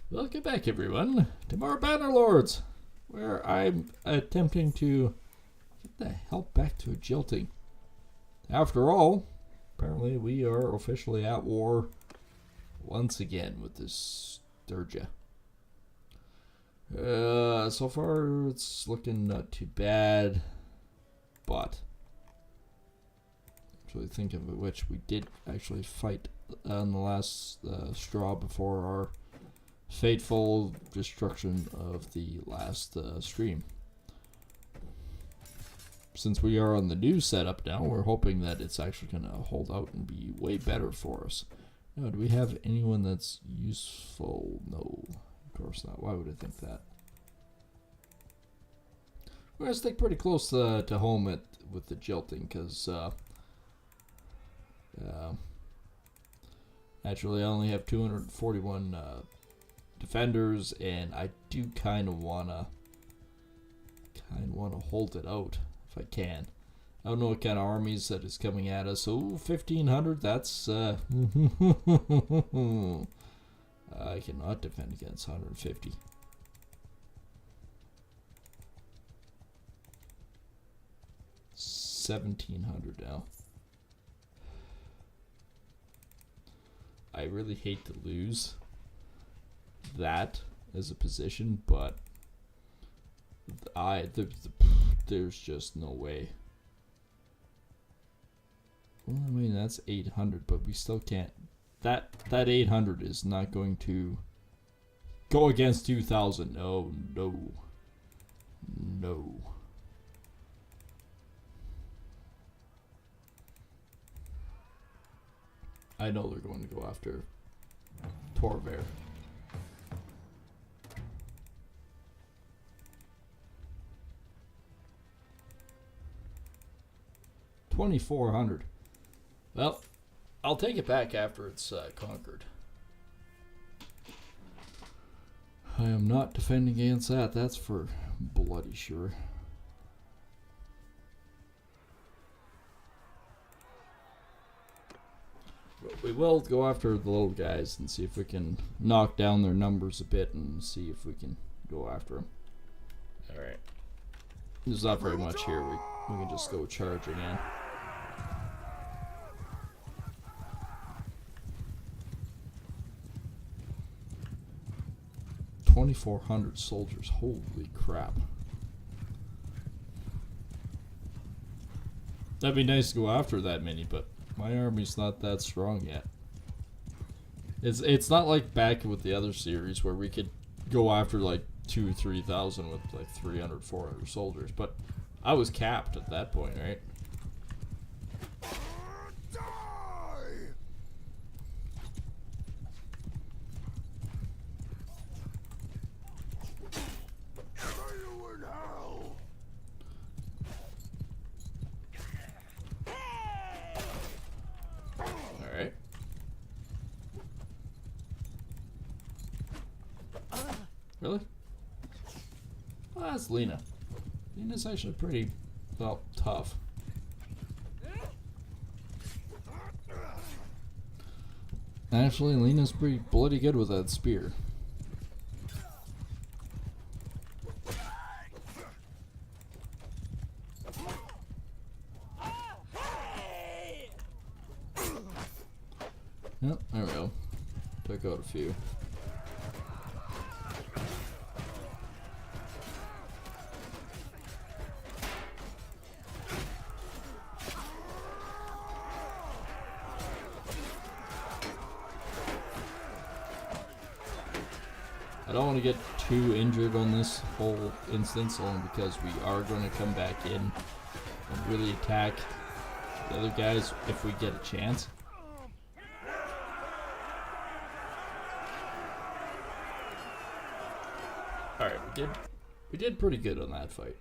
Welcome back, everyone, to more Bannerlords, where I'm attempting to get the hell back to a jilting. After all, apparently we are officially at war once again with this Sturgia. So far it's looking not too bad, but actually think of which we did actually fight on the last straw before our fateful destruction of the last stream. Since we are on the new setup now, we're hoping that it's actually going to hold out and be way better for us. Now, do we have anyone that's useful? No, of course not. Why would I think that? We're going to stick pretty close to home with the jilting, because naturally I only have 241 defenders, and I do kind of wanna hold it out if I can. I don't know what kind of armies that is coming at us. Oh, 1,500. That's I cannot defend against 150. $1,700 now. I really hate to lose that as a position, but there's just no way. Well, I mean, that's 800, but we still can't. That 800 is not going to go against 2,000. No. I know they're going to go after Torbear. $2,400. Well, I'll take it back after it's conquered. I am not defending against that. That's for bloody sure. But we will go after the little guys and see if we can knock down their numbers a bit and see if we can go after them. Alright. There's not very much here. We can just go charging in. $2,400 soldiers. Holy crap. That'd be nice to go after that many, but my army's not that strong yet. It's not like back with the other series where we could go after like 2,000 or 3,000 with like 300, 400 soldiers, but I was capped at that point, right? Alright. Really? Well, that's Lena. Lena's actually pretty, well, tough. Actually, Lena's pretty bloody good with that spear. Yep, there we go. Took out a few. I don't want to get too injured on this whole instance, only because we are going to come back in and really attack the other guys if we get a chance. Alright, we did pretty good on that fight.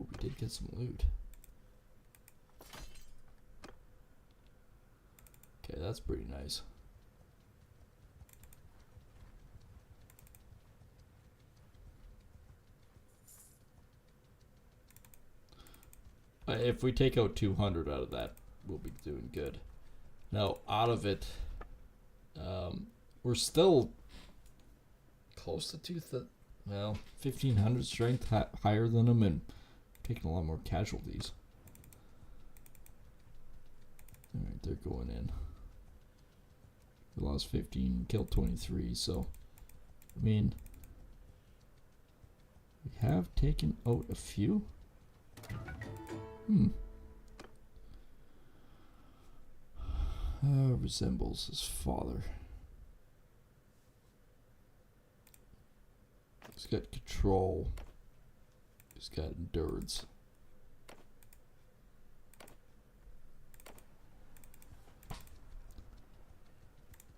Oh, we did get some loot. Okay, that's pretty nice. If we take out 200 out of that, we'll be doing good. Now, out of it, we're still close to 1,500 strength higher than them, and taking a lot more casualties. Alright, they're going in. We lost 15, killed 23, so, I mean, we have taken out a few. Resembles his father. He's got control. He's got endurance.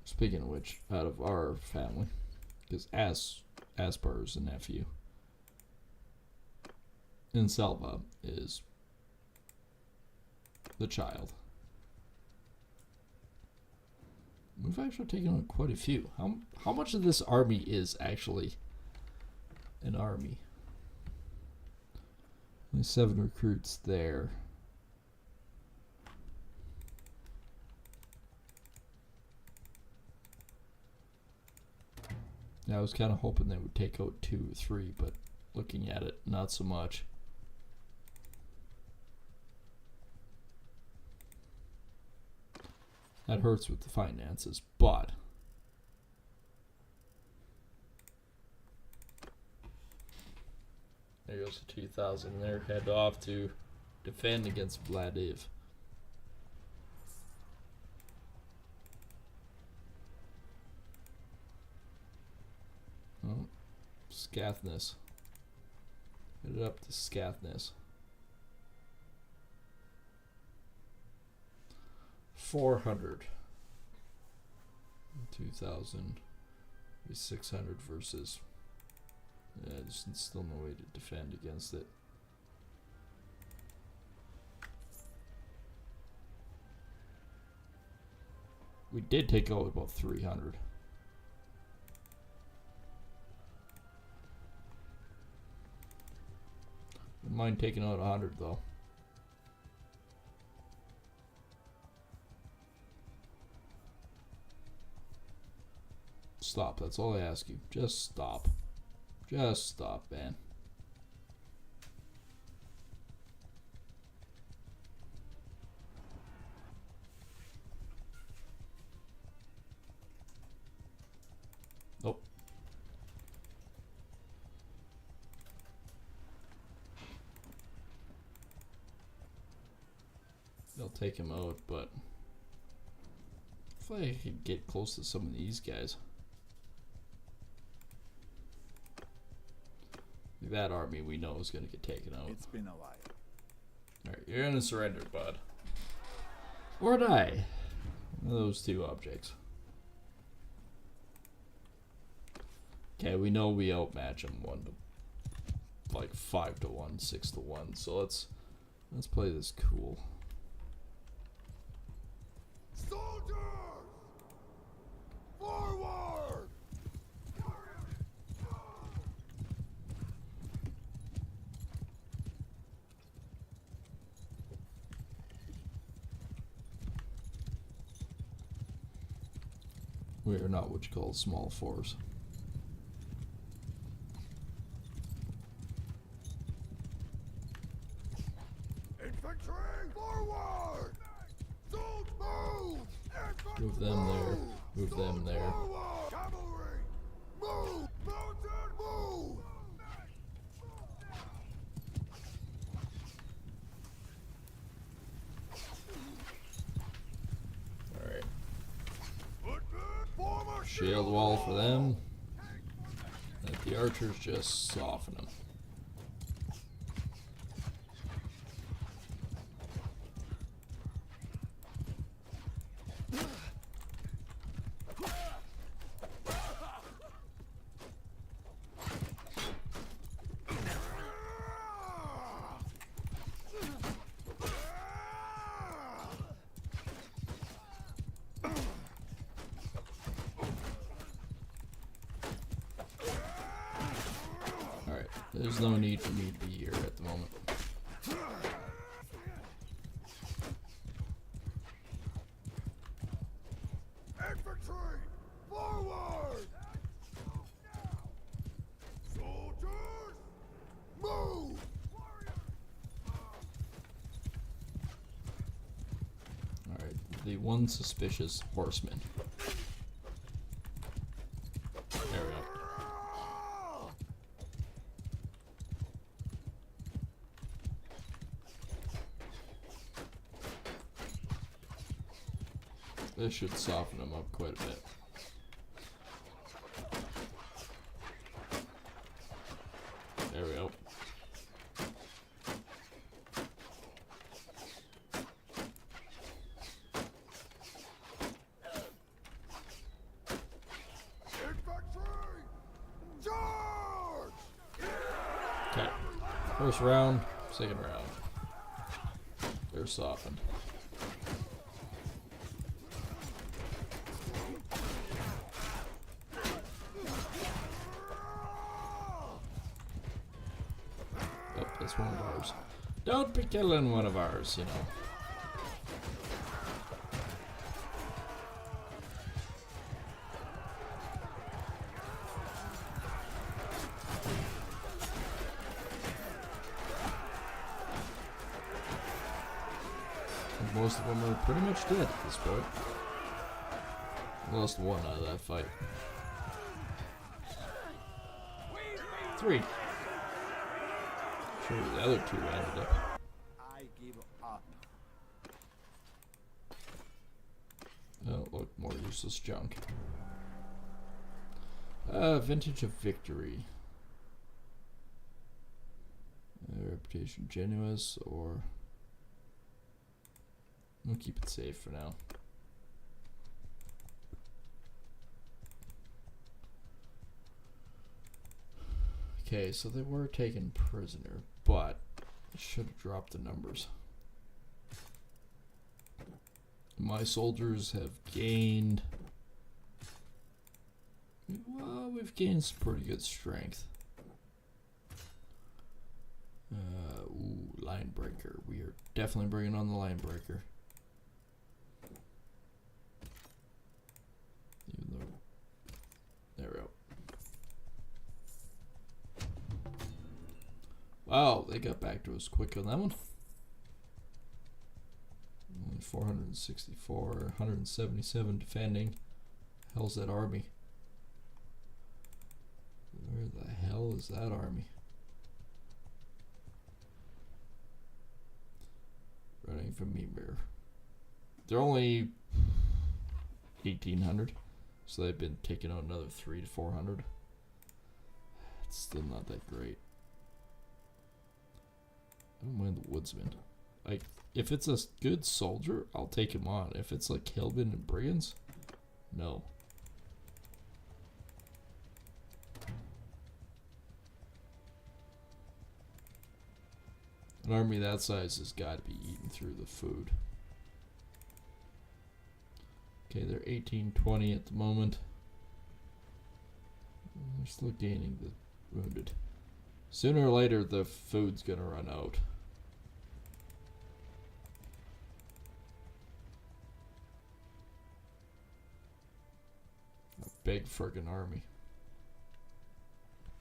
Speaking of which, out of our family, because Aspar is a nephew, and Selva is the child. We've actually taken on quite a few. How much of this army is actually an army? Only 7 recruits there. Yeah, I was kind of hoping they would take out 2 or 3, but looking at it, not so much. That hurts with the finances, but there goes the 2,000 there. Head off to defend against Vladiv. Oh, Scathnis. Headed up to Scathnis. 400. 2,000. 600 versus. Yeah, there's still no way to defend against it. We did take out about 300. Wouldn't mind taking out 100 though. Stop, that's all I ask you. Just stop. Just stop, man. Nope. They'll take him out, but if I could get close to some of these guys. That army we know is going to get taken out. It's been a while. Alright, you're going to surrender, bud. Or die. One of those two objects. Okay, we know we outmatch them 5 to 1, 6 to 1. So let's play this cool. Soldiers! Forward! We are not what you call a small force. Infantry! Forward! Move! Infantry! Move them there. Move them there. Forward! Cavalry! Move! Mounted! Move! Alright. Form a Shield wall for them. Let the archers just soften them. There's no need for me to be here at the moment. Infantry, forward! Soldiers, move! Alright, the one suspicious horseman. There we go. This should soften him up quite a bit. There we go. Infantry, charge! Okay. First round, second round. They're softened. Oh, that's one of ours. Don't be killing one of ours, you know. And most of them are pretty much dead at this point. Lost one out of that fight. 3. Sure, the other 2 ended up. I give up. Oh, look, more useless junk. Vintage of Victory. Reputation Genuous, or... We'll keep it safe for now. Okay, so they were taken prisoner, but I should have dropped the numbers. My soldiers have gained... Well, we've gained some pretty good strength. Ooh, line breaker. We are definitely bringing on the line breaker. Even though... There we go. Wow, they got back to us quick on that one. Only 464, 177 defending. Hell's that army? Where the hell is that army? Running from Mimir. They're only 1,800, so they've been taking out another 300 to 400. It's still not that great. I don't mind the woodsman. Like, if it's a good soldier, I'll take him on. If it's like Hillman and Brigands, no. An army that size has got to be eating through the food. Okay, they're 1820 at the moment. They're still gaining the wounded. Sooner or later, the food's gonna run out. A big friggin' army.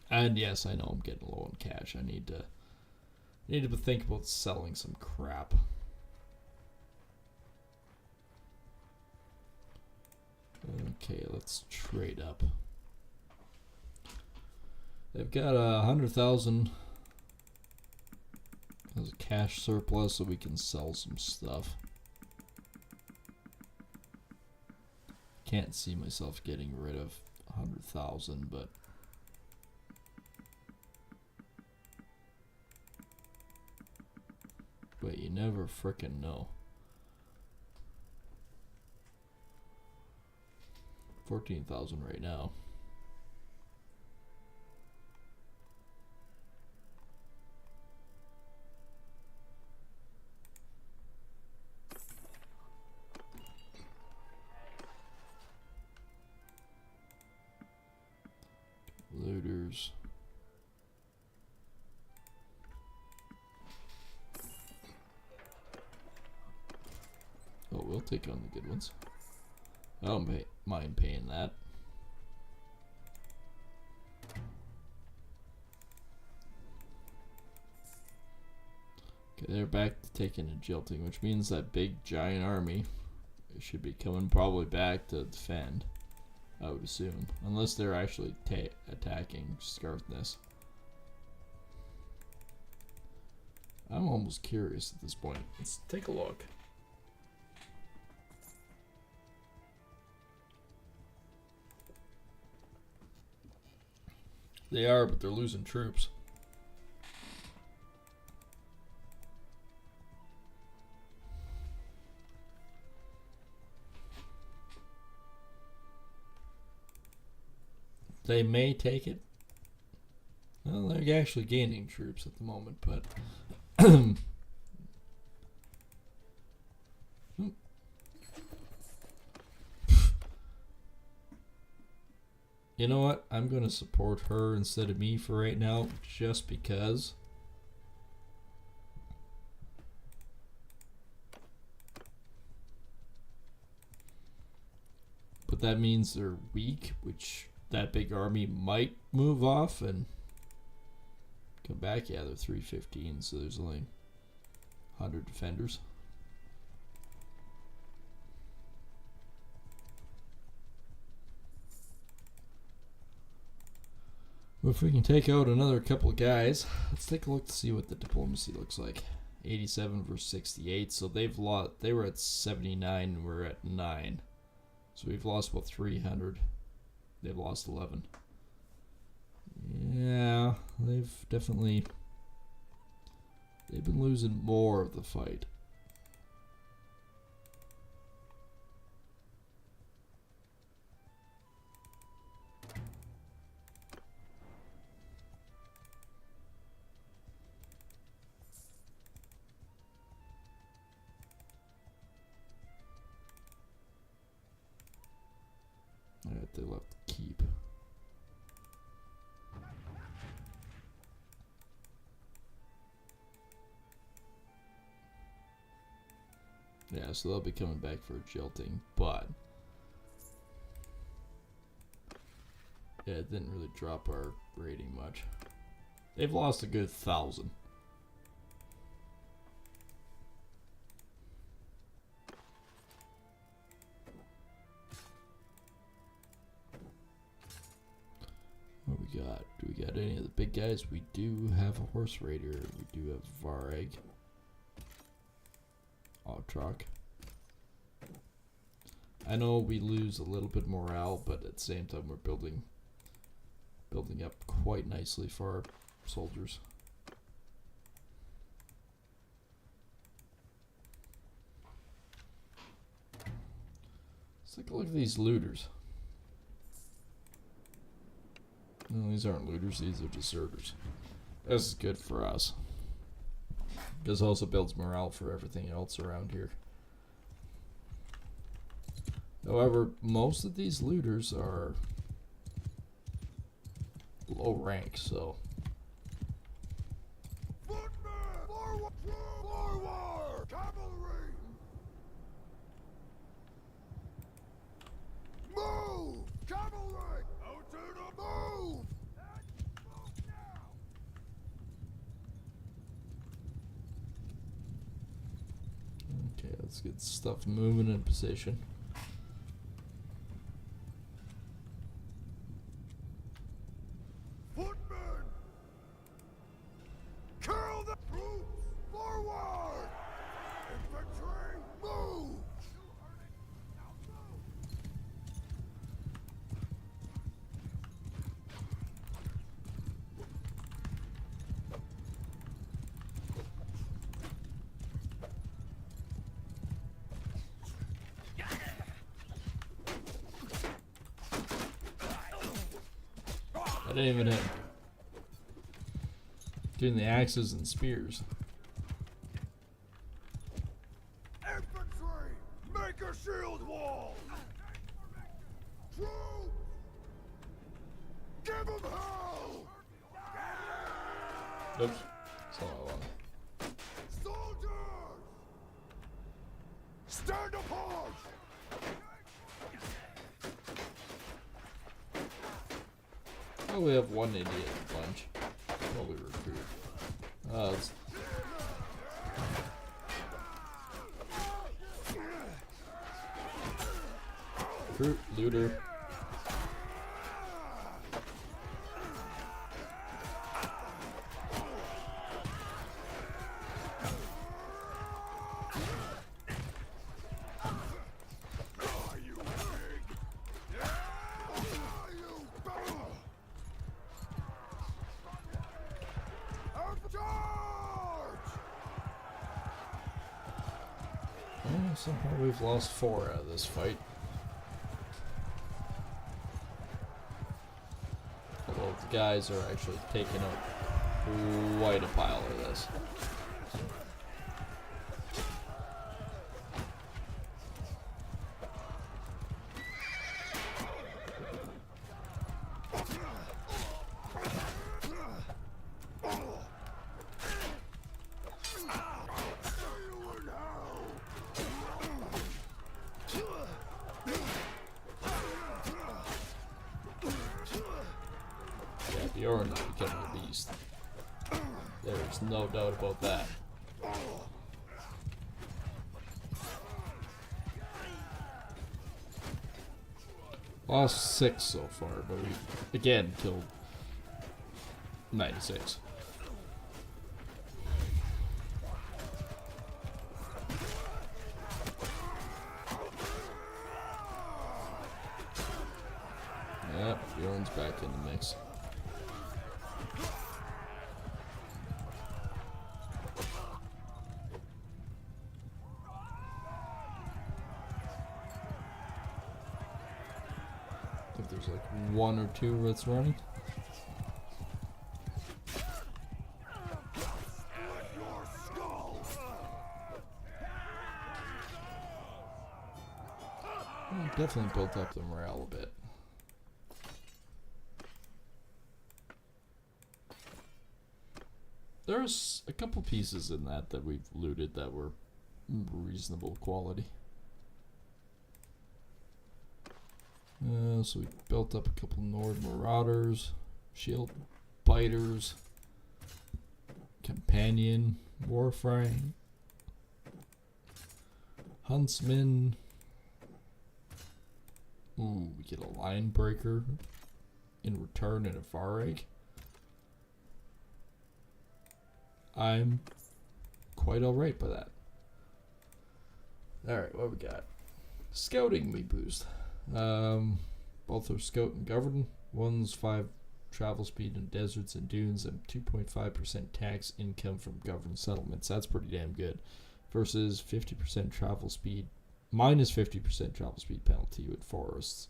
And yes, I know I'm getting low on cash. I need to think about selling some crap. Okay, let's trade up. They've got 100,000 as a cash surplus, so we can sell some stuff. Can't see myself getting rid of 100,000, but you never frickin' know. 14,000 right now. Looters. Oh, we'll take on the good ones. I don't mind paying that. Okay, they're back to taking a jilting, which means that big giant army should be coming probably back to defend, I would assume, unless they're actually attacking Scarthness. I'm almost curious at this point. Let's take a look. They are, but they're losing troops. They may take it. Well, they're actually gaining troops at the moment, but you know what? I'm going to support her instead of me for right now, just because. But that means they're weak, which that big army might move off and come back. Yeah, they're 315, so there's only 100 defenders. Well, if we can take out another couple of guys, let's take a look to see what the diplomacy looks like. 87 versus 68, so they've lost. They were at 79 and we're at 9. So we've lost about 300. They've lost 11. Yeah, they've been losing more of the fight. Alright, they left the keep. Yeah, so they'll be coming back for jilting, but yeah, it didn't really drop our rating much. They've lost a good 1,000. What we got? Do we got any of the big guys? We do have a horse raider. We do have Vareg. Truck. I know we lose a little bit morale, but at the same time we're building up quite nicely for our soldiers. Let's take a look at these looters. No, these aren't looters, these are deserters. This is good for us. This also builds morale for everything else around here. However, most of these looters are low rank, so Footmen! Forward! Forward! Cavalry! Move! Cavalry! Out to the move! Move now! okay, let's get stuff moving in position. Footmen! Kill the troops! Forward! Infantry! Move! I didn't even hit. Doing the axes and spears. Infantry! Make a shield wall! Troops! Give them hell! Oops. That's all I wanted. Soldiers! Stand apart! Oh, we have one idiot in the bunch. Well, we recruit. It's recruit, looter. Well, somehow we've lost 4 out of this fight. Although the guys are actually taking out quite a pile of this. You're not becoming a beast. There's no doubt about that. Lost 6 so far, but we again killed 96. Yep, Bjorn's back in the mix. I think there's like 1 or 2 that's running. Definitely built up the morale a bit. There's a couple pieces in that we've looted that were reasonable quality. So we built up a couple Nord Marauders, Shield Biters, Companion, Warframe, Huntsman. Ooh, we get a Line Breaker in return and a Vareg. I'm quite alright by that. Alright, what we got? Scouting we boost. Both are Scout and Govern. One's 5 travel speed in deserts and dunes and 2.5% tax income from governed settlements. That's pretty damn good. Versus 50% travel speed, minus 50% travel speed penalty with forests.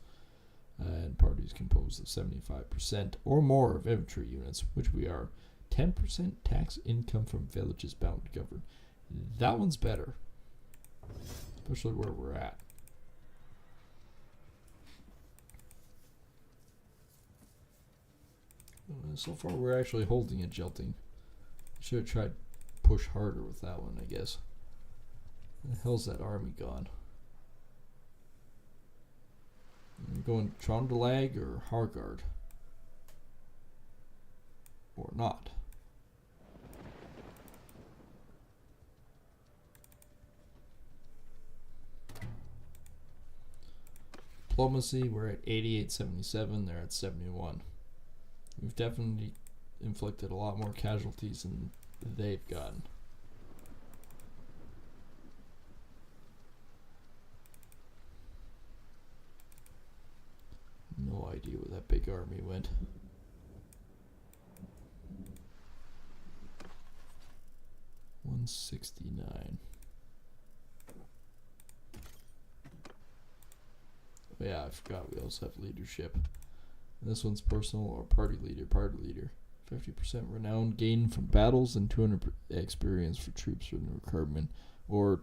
And parties composed of 75% or more of infantry units, which we are. 10% tax income from villages bound to govern. That one's better. Especially where we're at. So far we're actually holding a jilting. Should have tried push harder with that one, I guess. Where the hell's that army gone? We're going Trondelag or Hargard? Or not? Diplomacy, we're at 88.77, they're at 71. We've definitely inflicted a lot more casualties than they've gotten. No idea where that big army went. $169. Oh yeah, I forgot we also have leadership. This one's personal or party leader, 50% renown gained from battles and 200 experience for troops from the recruitment, or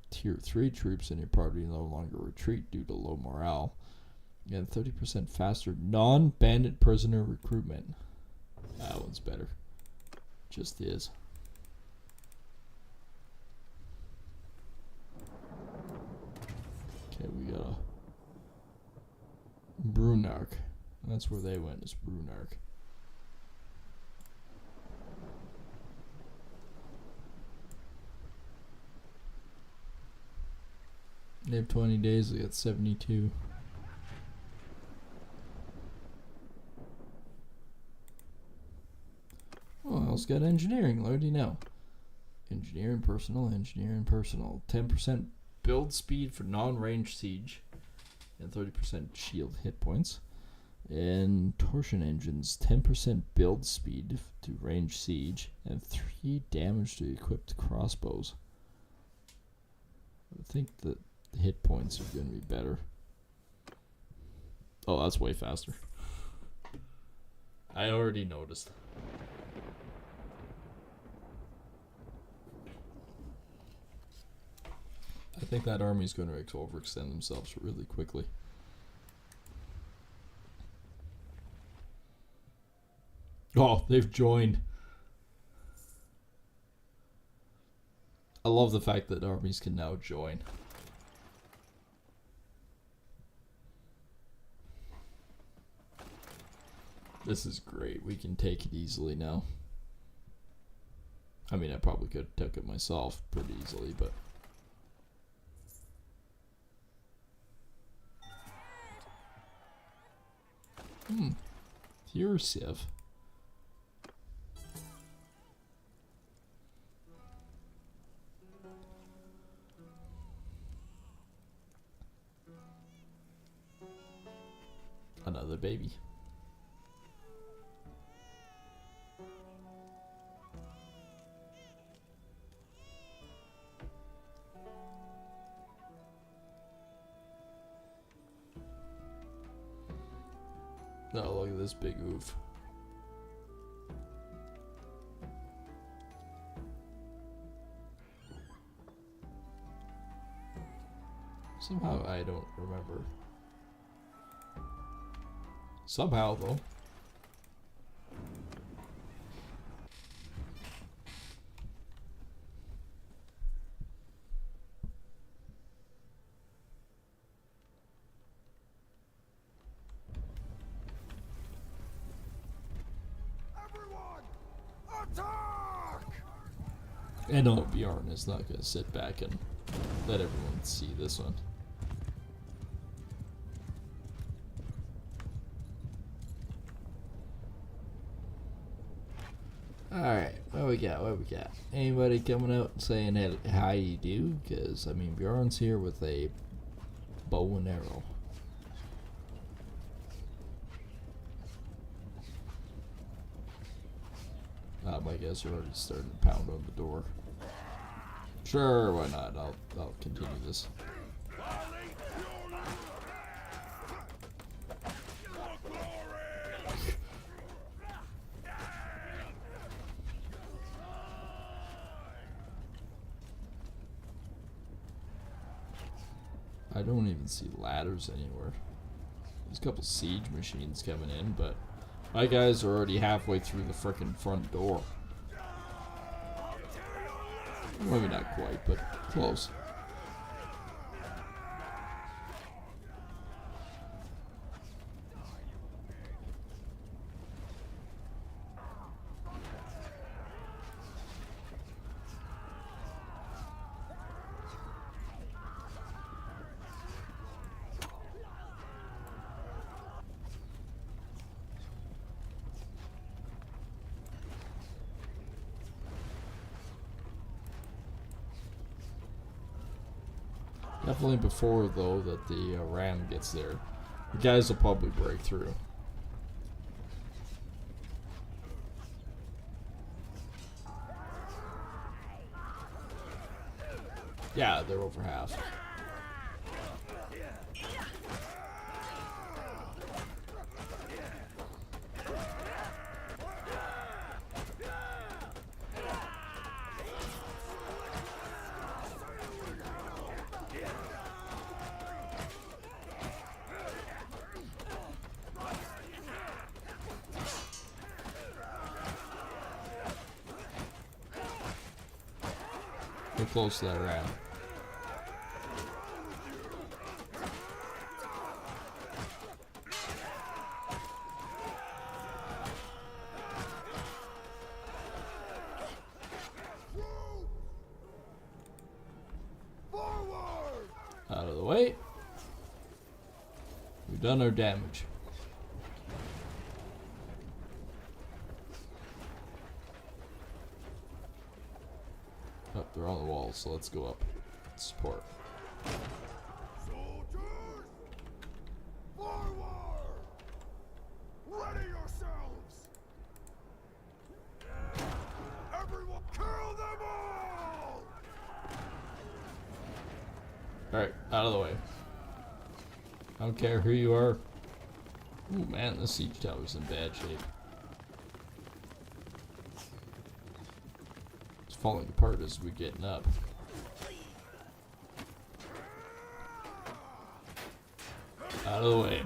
tier 3 troops in your party no longer retreat due to low morale. And 30% faster non-bandit prisoner recruitment. That one's better. Just is. Okay, we got a Brunark. That's where they went, is Brunark. They have 20 days, they got 72. Oh, I also got engineering, already know. Engineering personal, 10% build speed for non-range siege, and 30% shield hit points. And torsion engines, 10% build speed to range siege, and 3 damage to equipped crossbows. I think that the hit points are going to be better. Oh, that's way faster. I already noticed. I think that army's going to overextend themselves really quickly. Oh, they've joined. I love the fact that armies can now join. This is great. We can take it easily now. I mean, I probably could have took it myself pretty easily, but... Here's Civ. Another baby. Oh, look at this big oof. Somehow I don't remember. Somehow, though. Everyone, attack! And no, Bjorn is not going to sit back and let everyone see this one. Alright, what we got? Anybody coming out and saying how you do? Because, I mean, Bjorn's here with a bow and arrow. My guess are already starting to pound on the door. Sure, why not? I'll continue this. I don't even see ladders anywhere. There's a couple siege machines coming in, but my guys are already halfway through the frickin' front door. Maybe not quite, but close. Definitely before, though, that the ram gets there. The guys will probably break through. Yeah, they're over half. We're close to that ram. We've done our damage. Oh, they're on the walls, so let's go up. Support. Soldiers, forward! Ready yourselves! Everyone, kill them all! Alright, out of the way. I don't care who you are. Ooh, man, this siege tower's in bad shape. It's falling apart as we're getting up. Out of the way.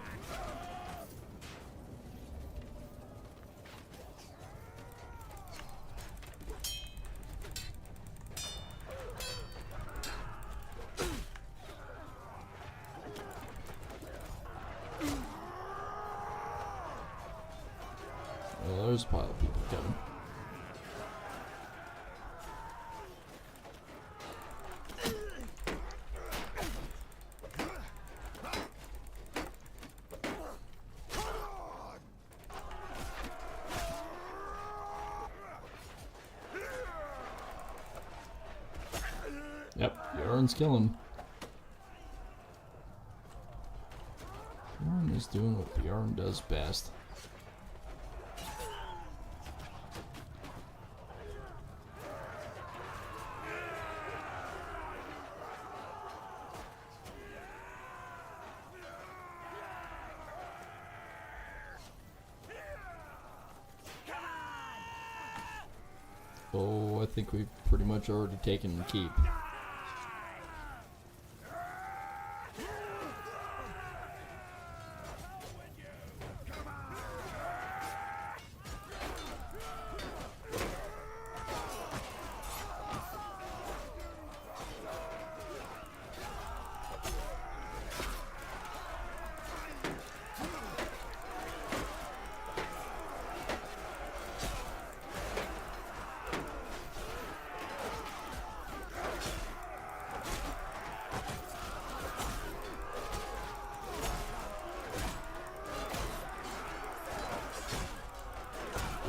Well, there's a pile of people coming. Yep, Bjorn's killing. Bjorn is doing what Bjorn does best. Oh, I think we've pretty much already taken the keep.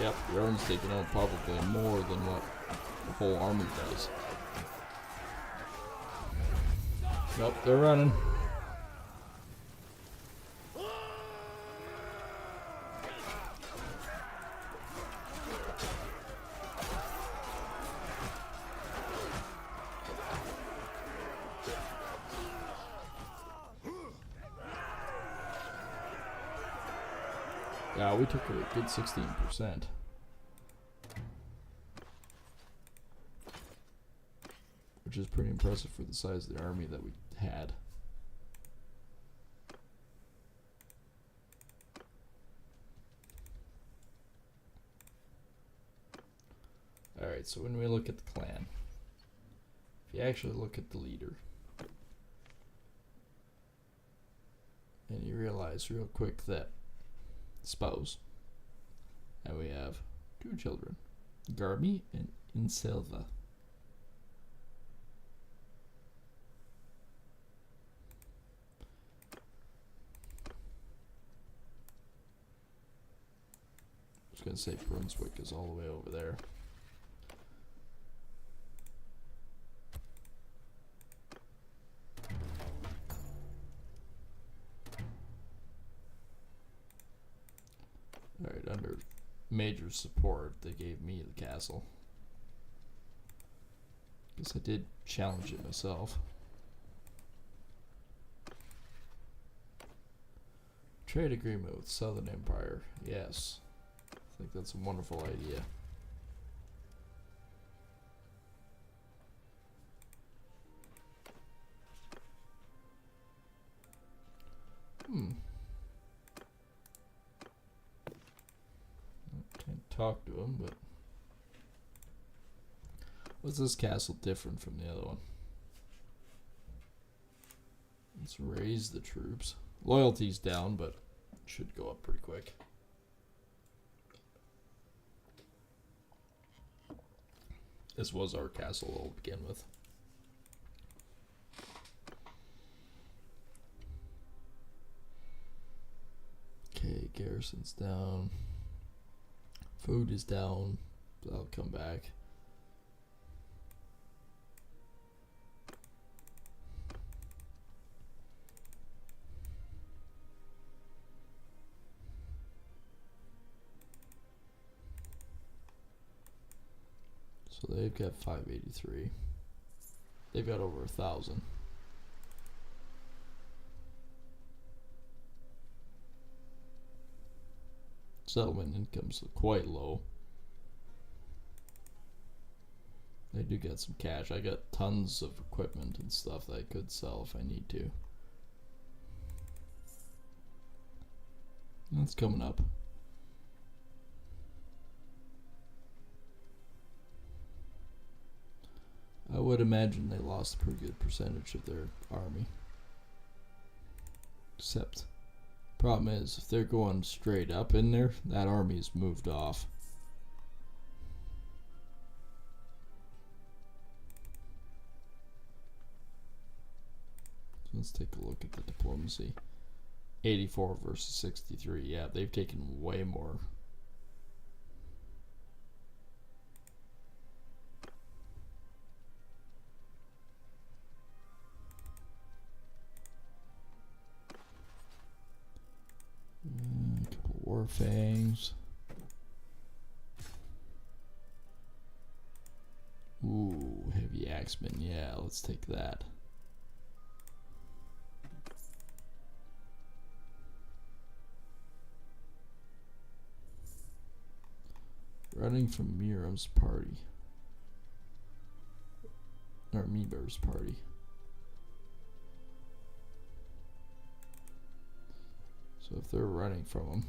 Yep, Bjorn's taking out probably more than what the whole army does. Nope, they're running. Yeah, we took a good 16%. Which is pretty impressive for the size of the army that we had. Alright, so when we look at the clan, if you actually look at the leader, and you realize real quick that spouse, and we have two children, Garmy and Inselva. I was gonna say Brunswick is all the way over there. Alright, under major support, they gave me the castle. Guess I did challenge it myself. Trade agreement with Southern Empire. Yes. I think that's a wonderful idea. Can't talk to him, but what's this castle different from the other one? Let's raise the troops. Loyalty's down, but should go up pretty quick. This was our castle to begin with. garrison's down. Food is down. That'll come back. So they've got 583. They've got over 1,000. Settlement income's quite low. They do get some cash. I got tons of equipment and stuff that I could sell if I need to. That's coming up. I would imagine they lost a pretty good percentage of their army. Except, problem is, if they're going straight up in there, that army's moved off. So let's take a look at the diplomacy. 84 versus 63. Yeah, they've taken way more. A couple of war fangs. Ooh, heavy axemen. Yeah, let's take that. Running from Miram's party. Or Miber's party. So if they're running from him,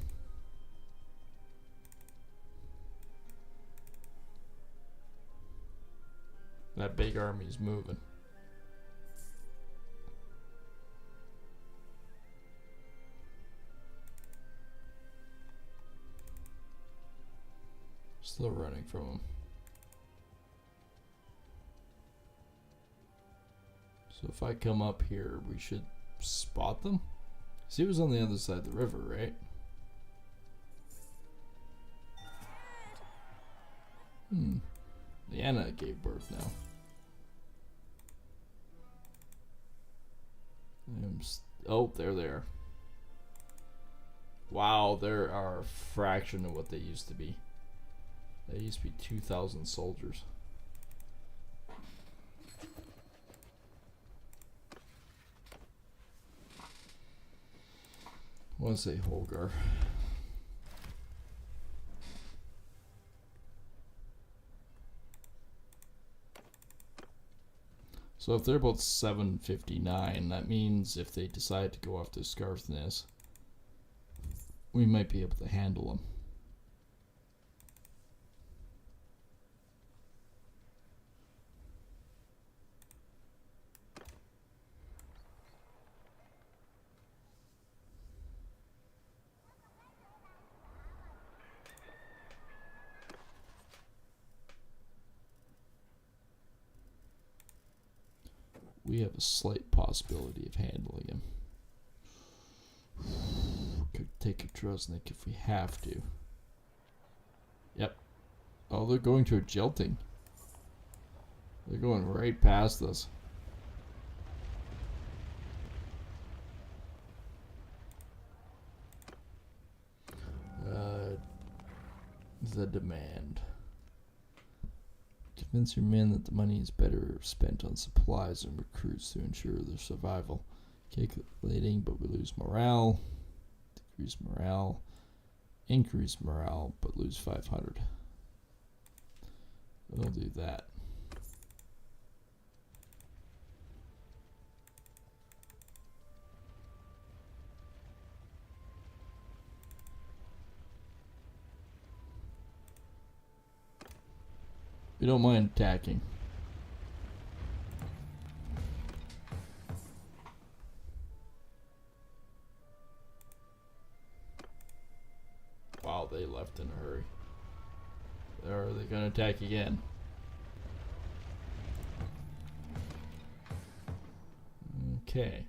that big army's moving. Still running from him. So if I come up here, we should spot them. See, he was on the other side of the river, right? Leanna gave birth now. Oh, they're there. Wow, there are a fraction of what they used to be. They used to be 2,000 soldiers. I want to say Holgar. So if they're about 759, that means if they decide to go after Scarthness, we might be able to handle them. We have a slight possibility of handling him. Could take a Druznik if we have to. Yep. Oh, they're going to a jilting. They're going right past us. The demand. Convince your men that the money is better spent on supplies and recruits to ensure their survival. Calculating, but we lose morale. Decrease morale. Increase morale, but lose 500. We'll do that. We don't mind attacking. Wow, they left in a hurry. Are they going to attack again? Okay.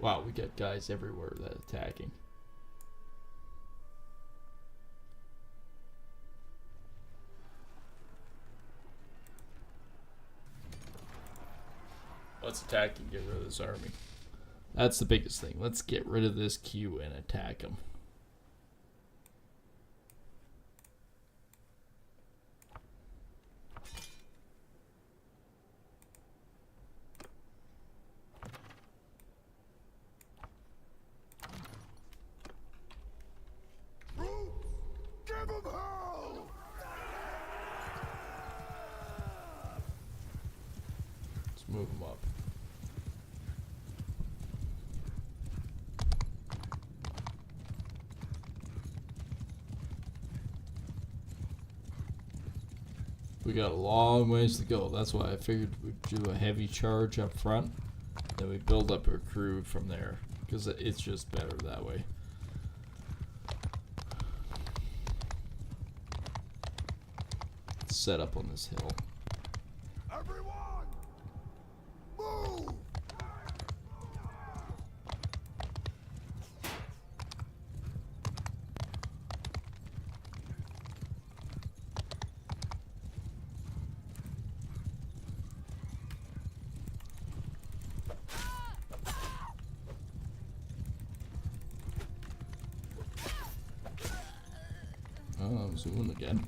Wow, we got guys everywhere that attacking. Let's attack and get rid of this army. That's the biggest thing. Let's get rid of this queue and attack them. Give 'em hell! Let's move them up. We got a long ways to go. That's why I figured we'd do a heavy charge up front. Then we build up our crew from there. Because it's just better that way. Let's set up on this hill. Everyone! Move! Oh, I'm zooming again.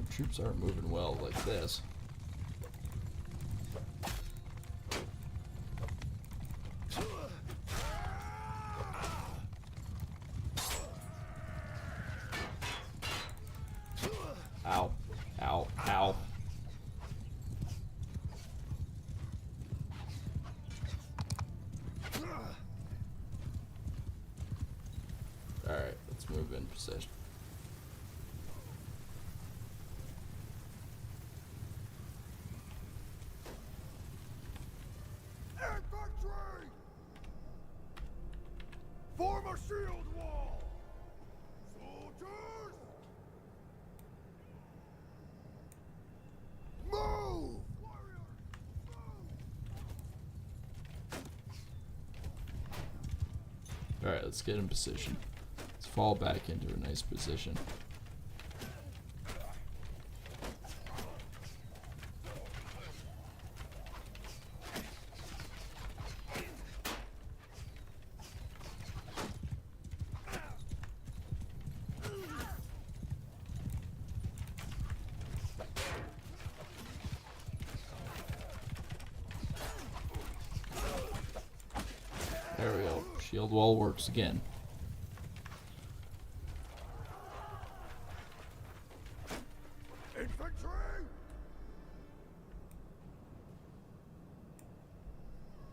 Troops aren't moving well like this. Ow. Ow. Ow. Alright, let's move in position. Infantry! Form a shield wall! Soldiers! Move! Warriors, move! Alright, let's get in position. Let's fall back into a nice position. There we go. Shield wall works again. Infantry!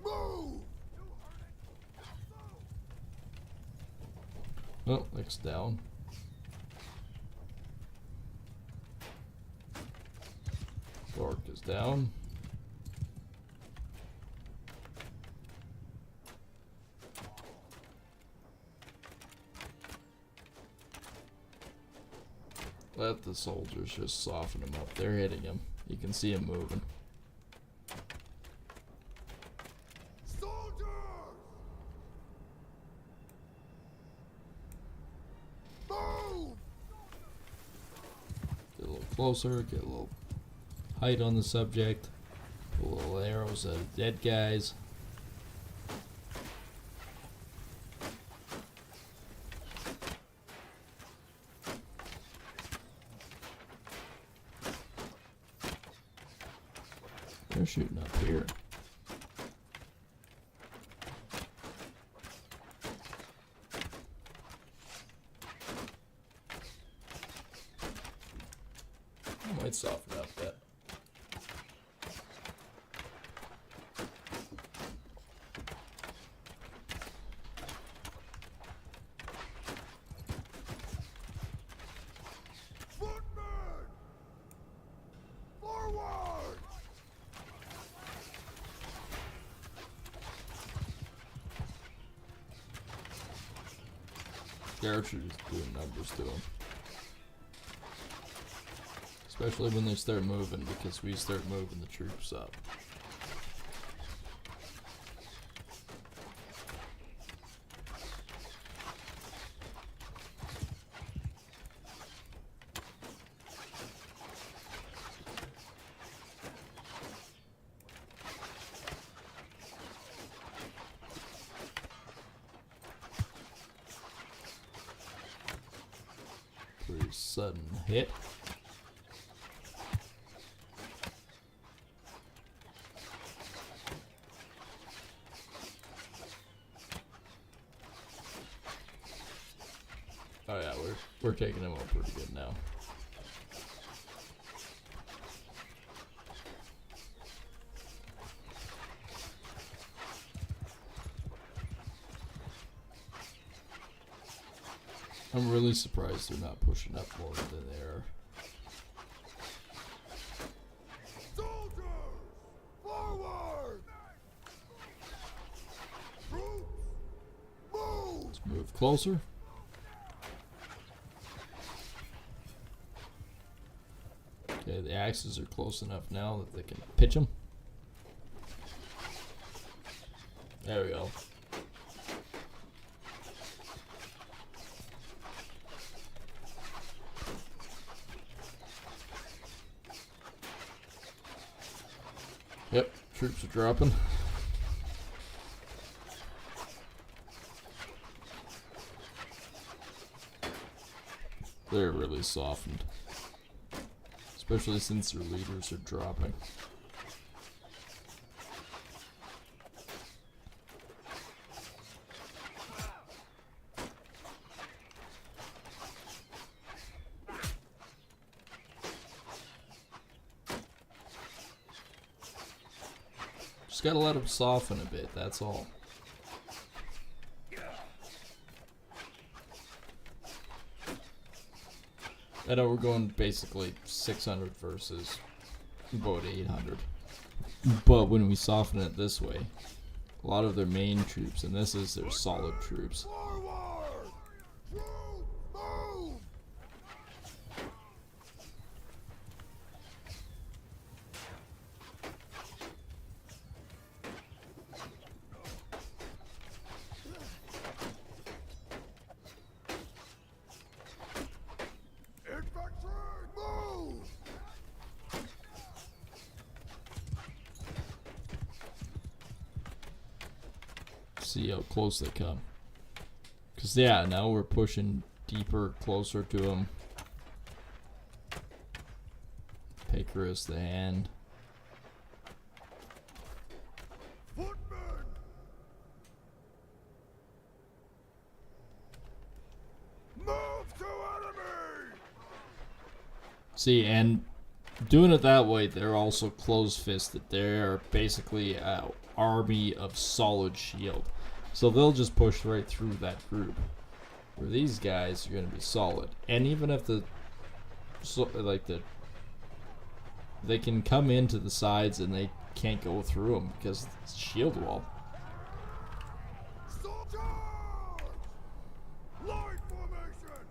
Move! Oh, next down. Dork is down. Let the soldiers just soften him up. They're hitting him. You can see him moving. Soldiers! Move! Get a little closer, get a little height on the subject. Put little arrows at dead guys. They're shooting up here. can soften up that. Footmen! Forward! The archers doing numbers to them. Especially when they start moving, because we start moving the troops up. Pretty sudden hit. Oh yeah, we're taking them out pretty good now. I'm really surprised they're not pushing up more than they are. Soldiers! Forward! Troops! Move! Let's move closer. Okay, the axes are close enough now that they can pitch them. There we go. Yep, troops are dropping. They're really softened. Especially since their leaders are dropping. Just gotta let them soften a bit, that's all. I know we're going basically 600 versus about 800. But when we soften it this way, a lot of their main troops, and this is their solid troops. Forward! Troops! Move! Infantry! Move! See how close they come. Because, yeah, now we're pushing deeper, closer to them. Pacorus the hand. Footmen! Move to enemy! See, and doing it that way, they're also close-fisted. They're basically an army of solid shield. So they'll just push right through that group. Where these guys are going to be solid. And even if they can come into the sides and they can't go through them because it's shield wall. Soldiers! Line formation!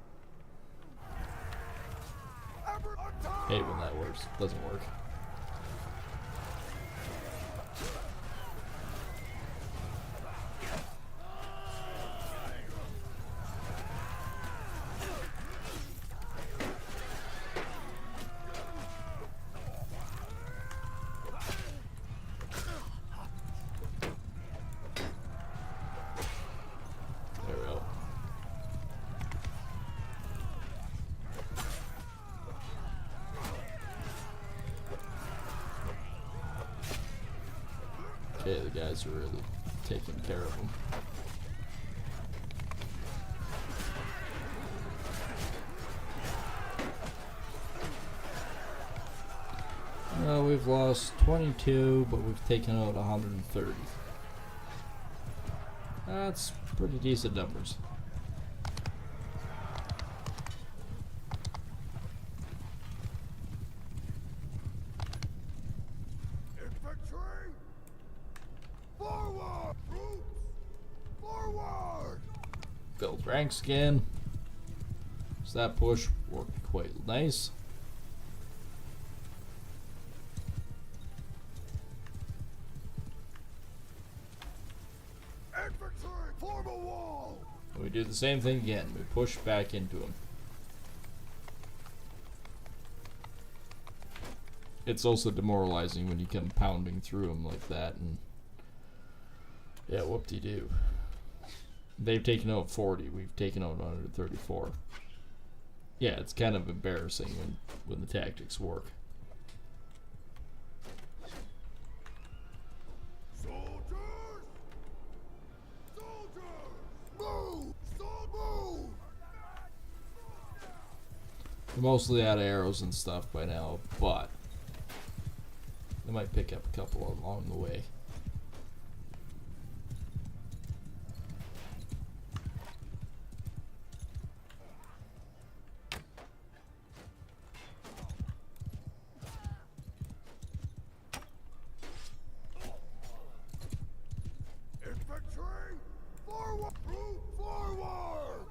Every attack! Hate when that works. Doesn't work. There we go. Okay, the guys are really taking care of them. We've lost 22, but we've taken out 130. That's pretty decent numbers. Infantry! Forward! Troops! Forward! Build ranks again. So that push worked quite nice. Infantry! Form a wall! And we do the same thing again. We push back into them. It's also demoralizing when you come pounding through them like that, and yeah, whoop-de-doo. They've taken out 40. We've taken out 134. Yeah, it's kind of embarrassing when the tactics work. Soldiers! Soldiers! Move! Move! We're mostly out of arrows and stuff by now, but they might pick up a couple along the way. Infantry! Forward! Move forward!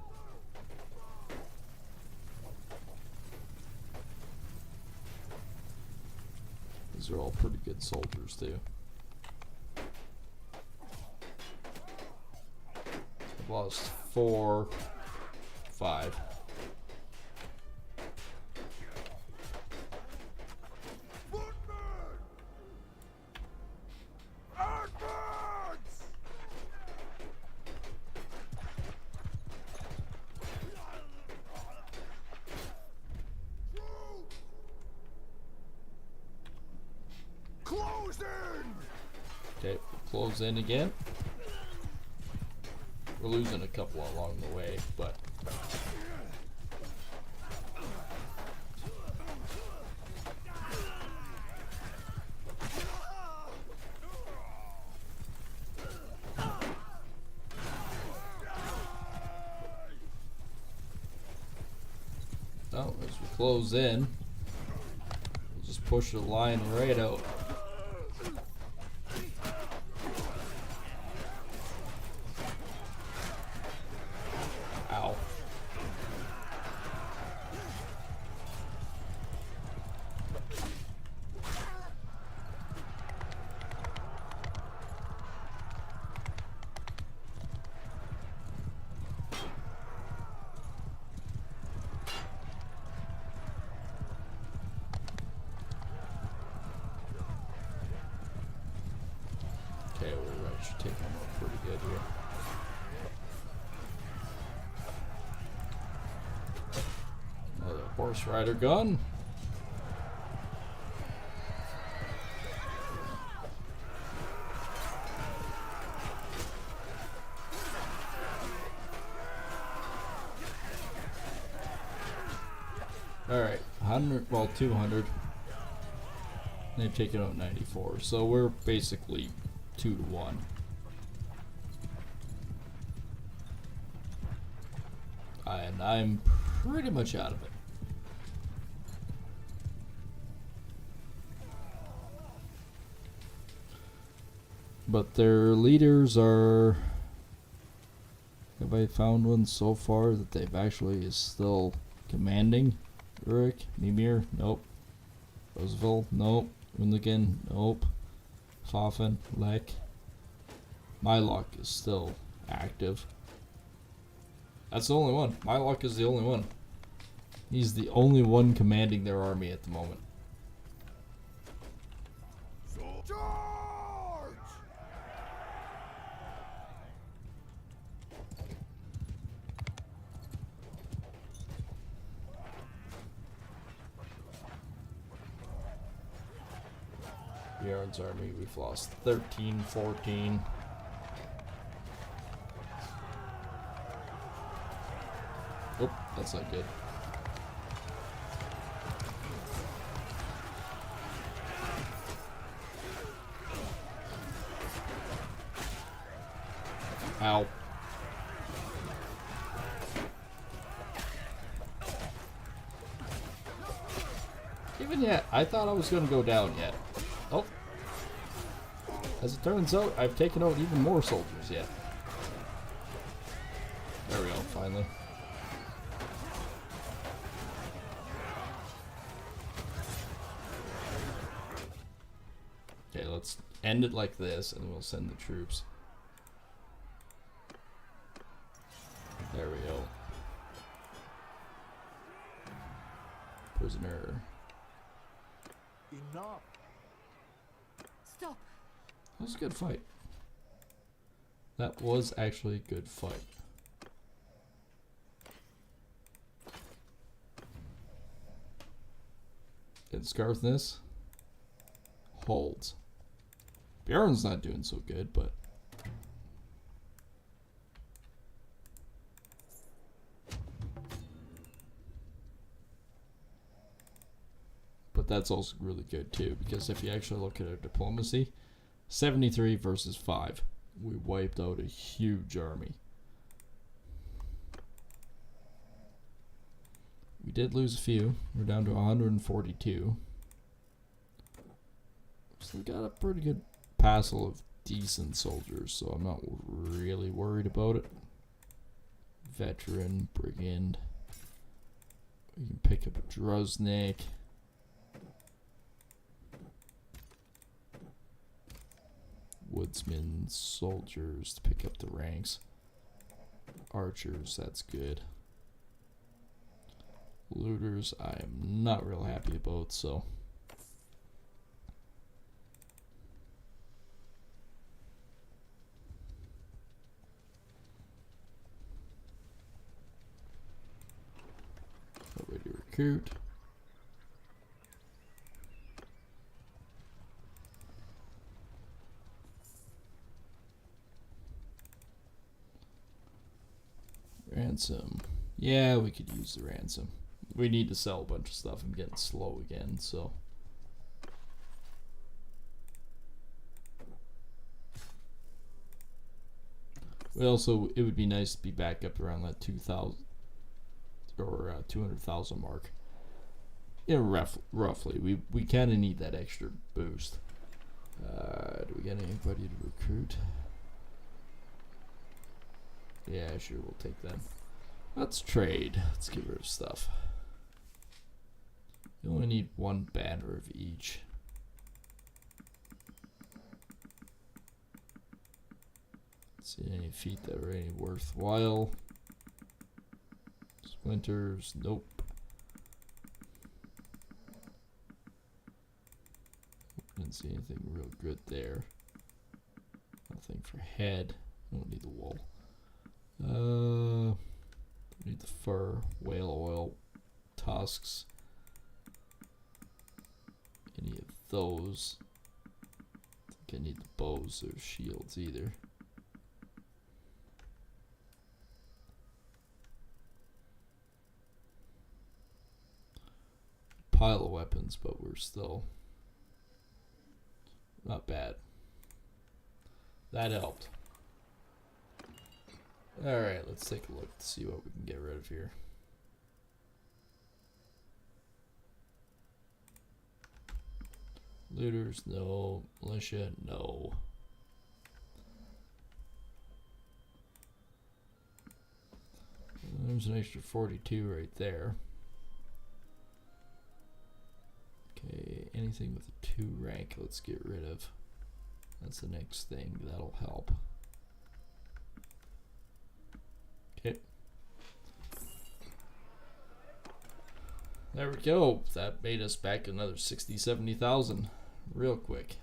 These are all pretty good soldiers too. I've lost 4, 5. Footmen! Advance! Troops! Close in! Okay, close in again. We're losing a couple along the way, but oh, as we close in, we'll just push the line right out. Ow. Okay, we should take them out pretty good here. Another horse rider gun. Alright, 100, well 200. They've taken out 94, so we're basically 2 to 1. And I'm pretty much out of it. But their leaders are... Have I found one so far that they've actually is still commanding? Uruk? Mimir? Nope. Roosevelt? Nope. Unligan? Nope. Fafen? Lek? Mylock is still active. That's the only one. Mylock is the only one. He's the only one commanding their army at the moment. Charge! Bjorn's army, we've lost 13, 14. Oh, that's not good. Ow. Even yet, I thought I was going to go down yet. Oh. As it turns out, I've taken out even more soldiers yet. There we go, finally. Okay, let's end it like this, and we'll send the troops. There we go. Prisoner. Enough. Stop. That was a good fight. That was actually a good fight. And Scarthness holds. Bjorn's not doing so good, but that's also really good too, because if you actually look at our diplomacy, 73 versus 5, we wiped out a huge army. We did lose a few. We're down to 142. Still got a pretty good passel of decent soldiers, so I'm not really worried about it. Veteran, brigand. We can pick up a Druznik. Woodsmen, soldiers to pick up the ranks. Archers, that's good. Looters, I am not real happy about, so. Ready to recruit. Ransom. Yeah, we could use the ransom. We need to sell a bunch of stuff. I'm getting slow again, so. We also, it would be nice to be back up around that 2,000 or 200,000 mark. Yeah, roughly. We kind of need that extra boost. Do we get anybody to recruit? Yeah, sure, we'll take them. Let's trade. Let's get rid of stuff. You only need one banner of each. See any feet that are any worthwhile. Splinters, nope. Didn't see anything real good there. Nothing for head. Don't need the wool. Need the fur, whale oil, tusks. Any of those. I think I need the bows or shields either. Pile of weapons, but we're still not bad. That helped. Alright, let's take a look to see what we can get rid of here. Looters, no. Militia, no. There's an extra 42 right there. Okay, anything with a 2 rank, let's get rid of. That's the next thing, that'll help. Okay. There we go. That made us back another 60, 70,000 real quick.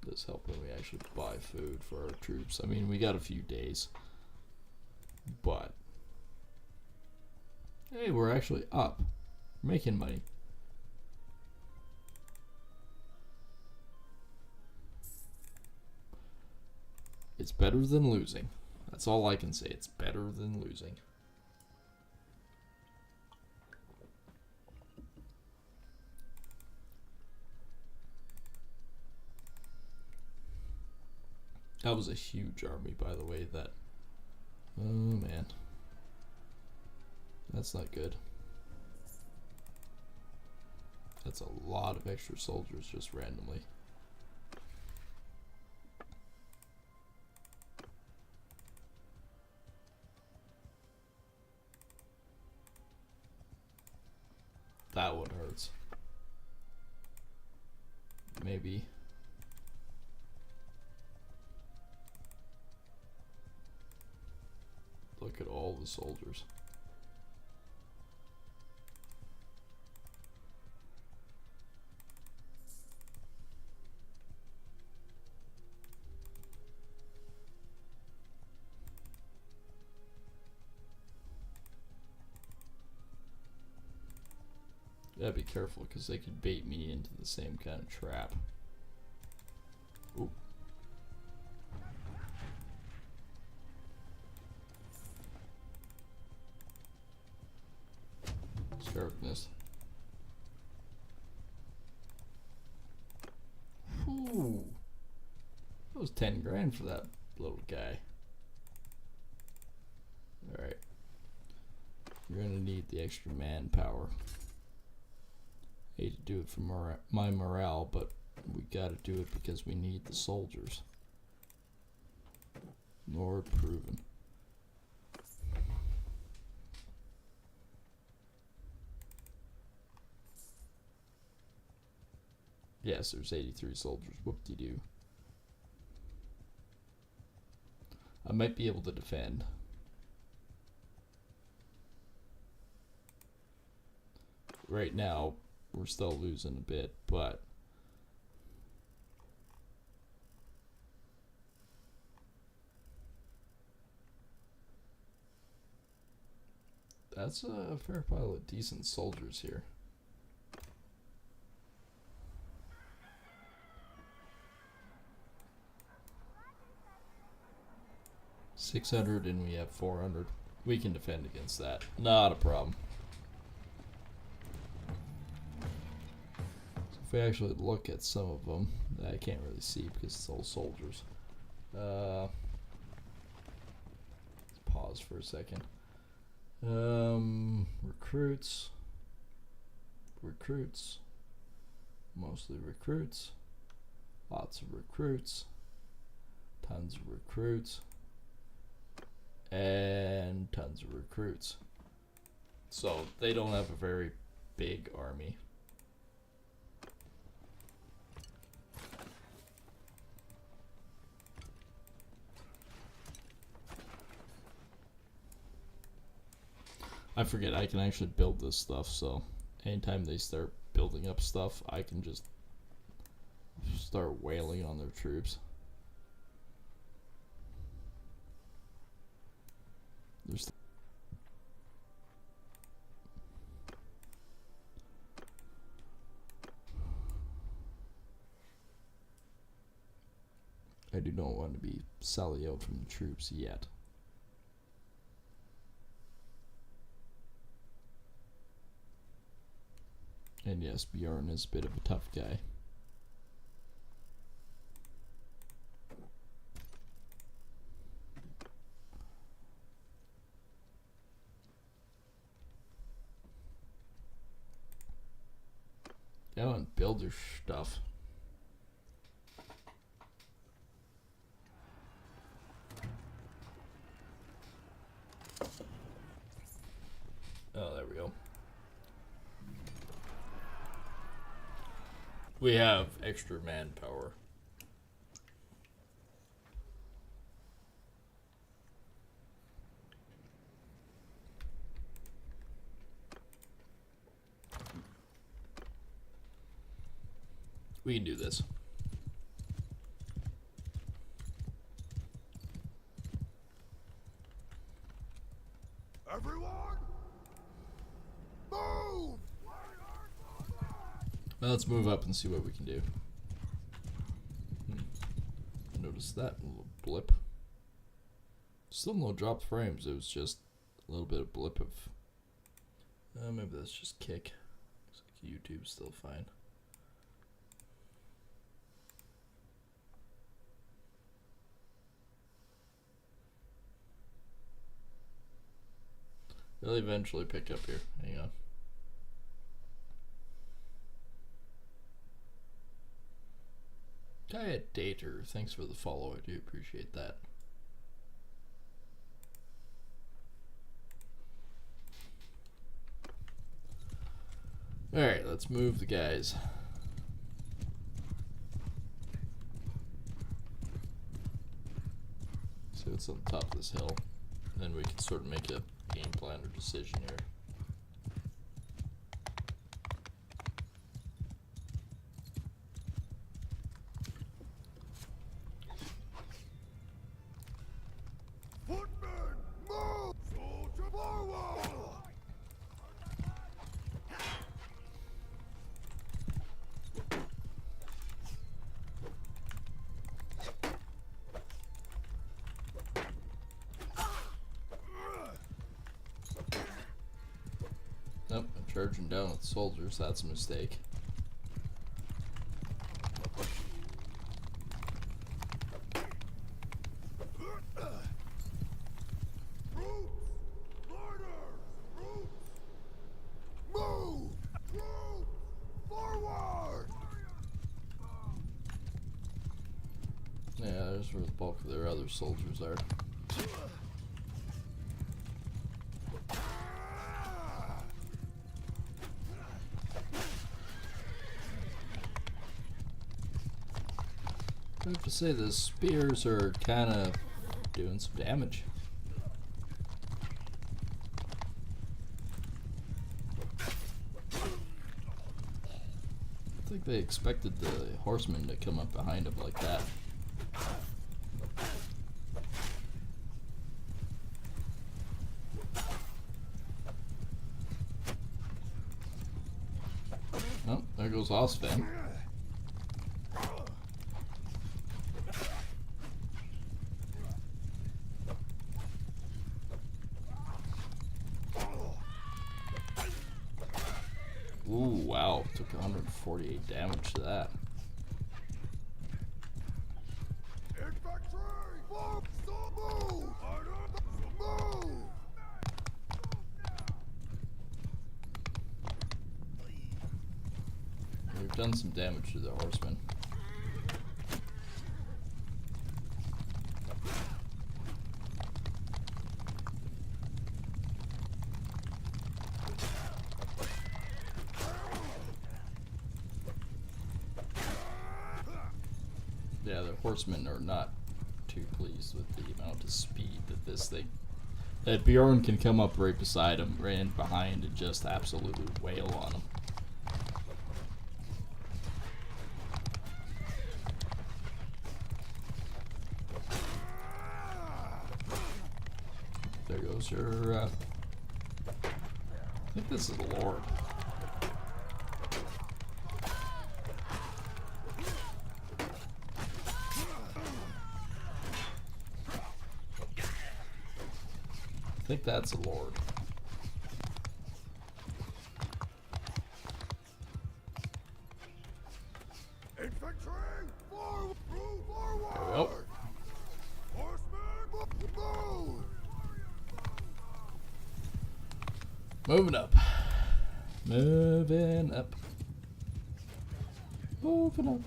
Does help when we actually buy food for our troops. I mean, we got a few days, but hey, we're actually up. We're making money. It's better than losing. That's all I can say. It's better than losing. That was a huge army, by the way, that... Oh, man. That's not good. That's a lot of extra soldiers just randomly. That one hurts. Maybe. Look at all the soldiers. Gotta be careful because they could bait me into the same kind of trap. Oop. Sharpness. Ooh. That was 10 grand for that little guy. Alright. You're gonna need the extra manpower. Hate to do it for my morale, but we gotta do it because we need the soldiers. Lord proven. Yes, there's 83 soldiers. Whoop-de-doo. I might be able to defend. Right now, we're still losing a bit, but that's a fair pile of decent soldiers here. $600 and we have 400. We can defend against that. Not a problem. So if we actually look at some of them, I can't really see because it's all soldiers. Let's pause for a second. Recruits. Recruits. Mostly recruits. Lots of recruits. Tons of recruits. And tons of recruits. So they don't have a very big army. I forget I can actually build this stuff, so anytime they start building up stuff, I can just start wailing on their troops. There's I do not want to be selling out from the troops yet. And yes, Bjorn is a bit of a tough guy. Go and build your stuff. Oh, there we go. We have extra manpower. We can do this. Everyone, move! Well, let's move up and see what we can do. Notice that little blip. Still no dropped frames. It was just a little bit of blip of. Maybe that's just kick. Looks like YouTube's still fine. It'll eventually pick up here. Hang on. Diet Dater, thanks for the follow. I do appreciate that. Alright, let's move the guys. See what's on top of this hill. And then we can sort of make a game plan or decision here. Footmen, move! Soldier forward! Nope, I'm charging down with soldiers. That's a mistake. Move! Move! Forward! Yeah, there's where the bulk of their other soldiers are. I have to say the spears are kind of doing some damage. I think they expected the horsemen to come up behind them like that. Oh, there goes Osvan. Ooh, wow. Took 148 damage to that. Infantry! Move! Stop! Move! Move! We've done some damage to the horsemen. Yeah, the horsemen are not too pleased with the amount of speed that this thing. That Bjorn can come up right beside him, ran behind, and just absolutely wail on him. There goes your. I think this is the Lord. I think that's a Lord. Infantry! Forward! Move forward! There we go. Horsemen! Move! Moving up. Moving up. Moving up.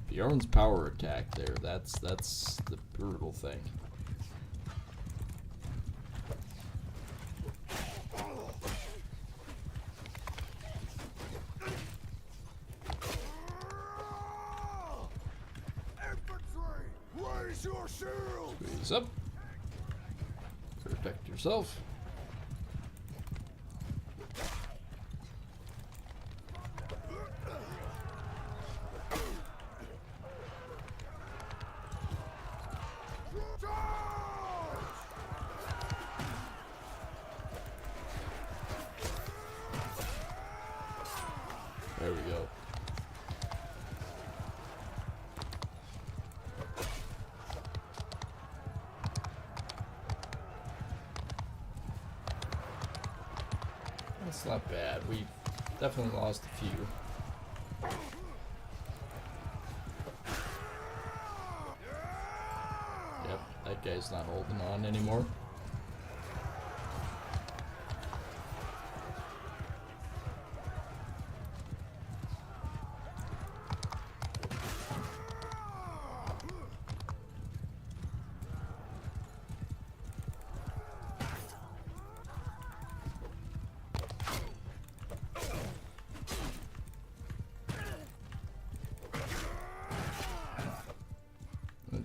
Bjorn's power attack there, that's the brutal thing. Infantry! Raise your shield! Squeeze up. Protect yourself. There we go. It's not bad. We've definitely lost a few. Yep, that guy's not holding on anymore.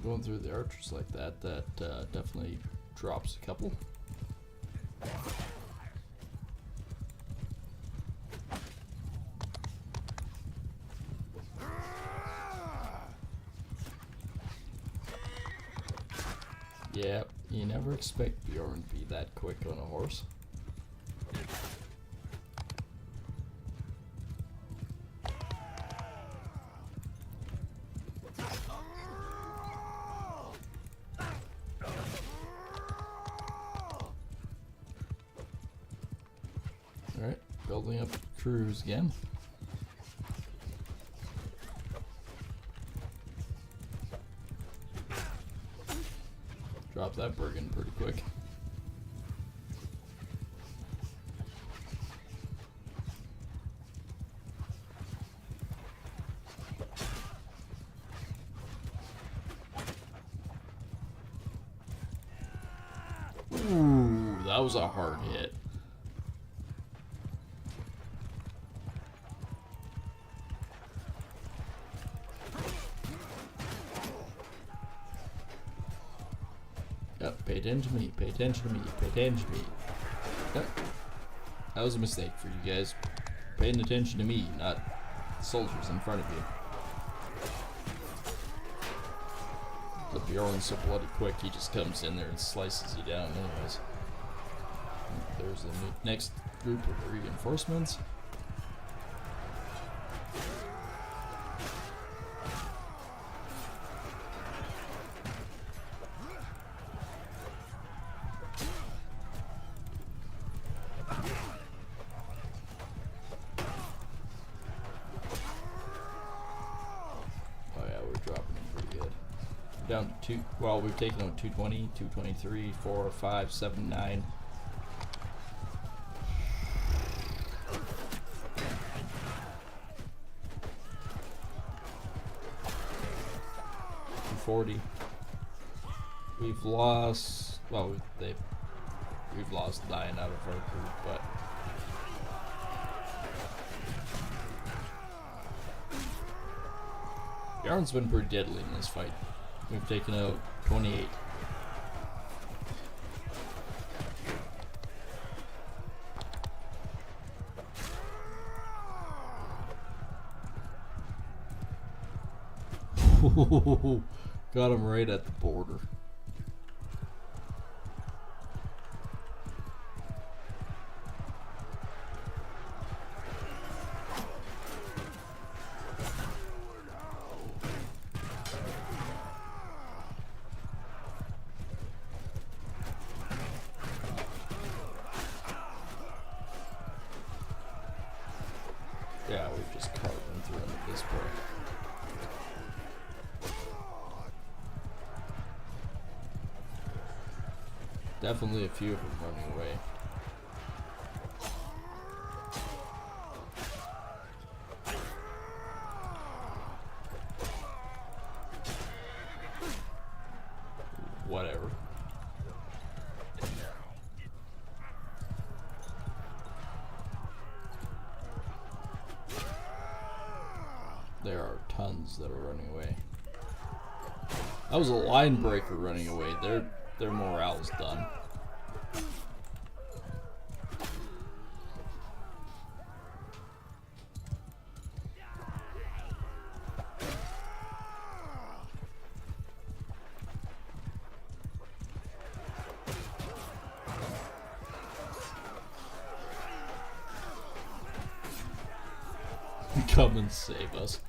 Going through the archers like that, definitely drops a couple. Yeah, you never expect Bjorn to be that quick on a horse. Alright, building up crews again. Drop that Bergen pretty quick. Ooh, that was a hard hit. Yep, pay attention to me, pay attention to me, pay attention to me. Yep. That was a mistake for you guys. Paying attention to me, not the soldiers in front of you. The Bjorn's so bloody quick, he just comes in there and slices you down anyways. There's the next group of reinforcements. Down to two. Well, we've taken out 220, 223, 4, 5, 7, 9. $240. We've lost. Well, we've lost 9 out of our group, but. Bjorn's been pretty deadly in this fight. We've taken out 28. Got him right at the border. Yeah, we've just carved them through at this point. Definitely a few of them running away. Whatever. There are tons that are running away. That was a line breaker running away. Their morale's done. Come and save us.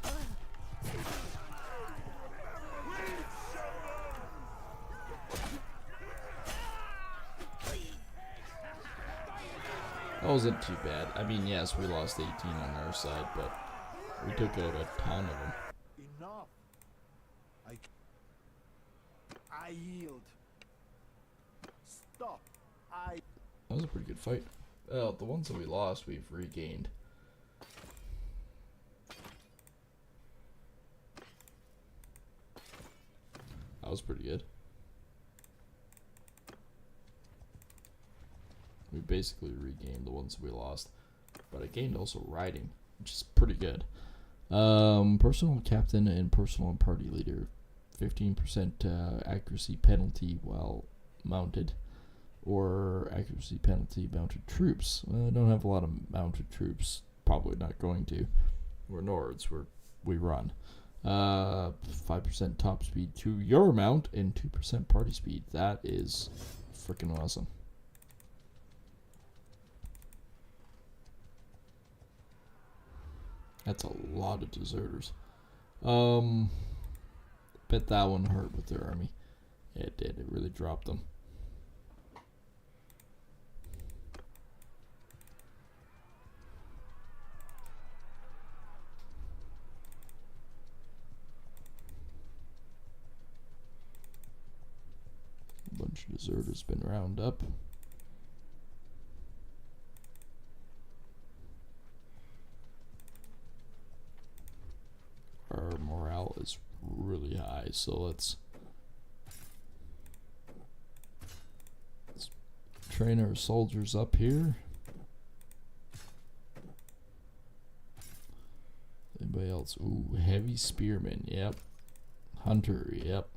That wasn't too bad. I mean, yes, we lost 18 on our side, but we took out a ton of them. Enough. I yield. Stop. That was a pretty good fight. Well, the ones that we lost, we've regained. That was pretty good. We basically regained the ones we lost. But I gained also riding, which is pretty good. Personal captain and personal and party leader. 15% accuracy penalty while mounted. Or accuracy penalty mounted troops. I don't have a lot of mounted troops. Probably not going to. We're Nords. We run. 5% top speed to your mount and 2% party speed. That is freaking awesome. That's a lot of deserters. Bet that one hurt with their army. It did. It really dropped them. A bunch of deserters been round up. Our morale is really high, so let's train our soldiers up here. Anybody else? Ooh, heavy spearman, yep. Hunter, yep.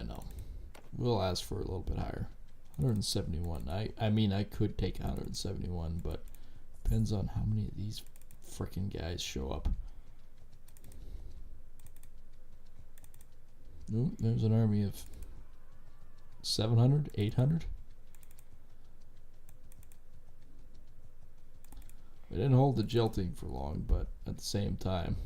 No. We'll ask for a little bit higher. 171. I mean, I could take 171, but depends on how many of these frickin' guys show up. Nope, there's an army of 700, 800. We didn't hold the jilting for long, but at the same time.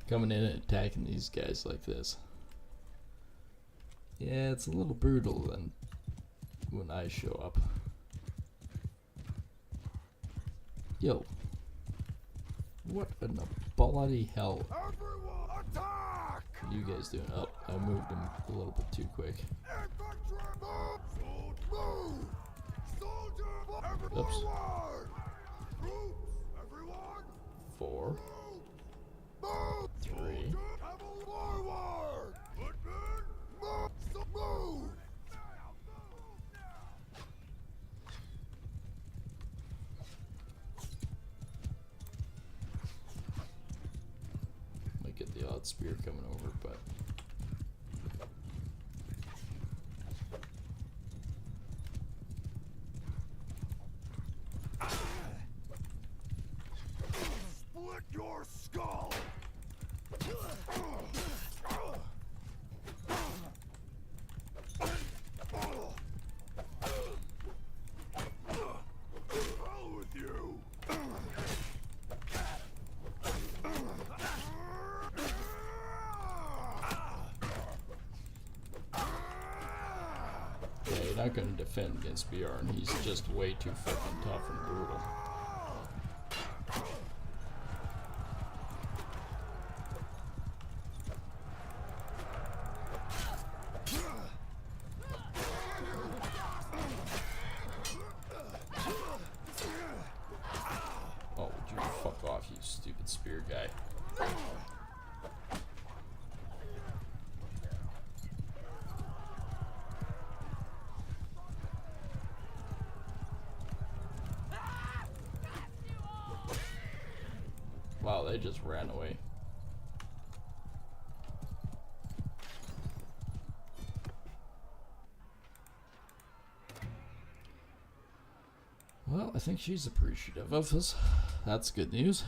Coming in and attacking these guys like this. Yeah, it's a little brutal than when I show up. Yo. What in the bloody hell? Everyone attack! What are you guys doing? Oh, I moved them a little bit too quick. Infantry move! Soldier Oops. forward! Troops, everyone! 4, Move! 3. Cavalry forward! Footmen, move! Move! Might get the odd spear coming over, but Split your skull! Hell with you! yeah, you're not going to defend against Bjorn. He's just way too fucking tough and brutal. Oh, would you fuck off, you stupid spear guy. Wow, they just ran away. Well, I think she's appreciative of us. That's good news.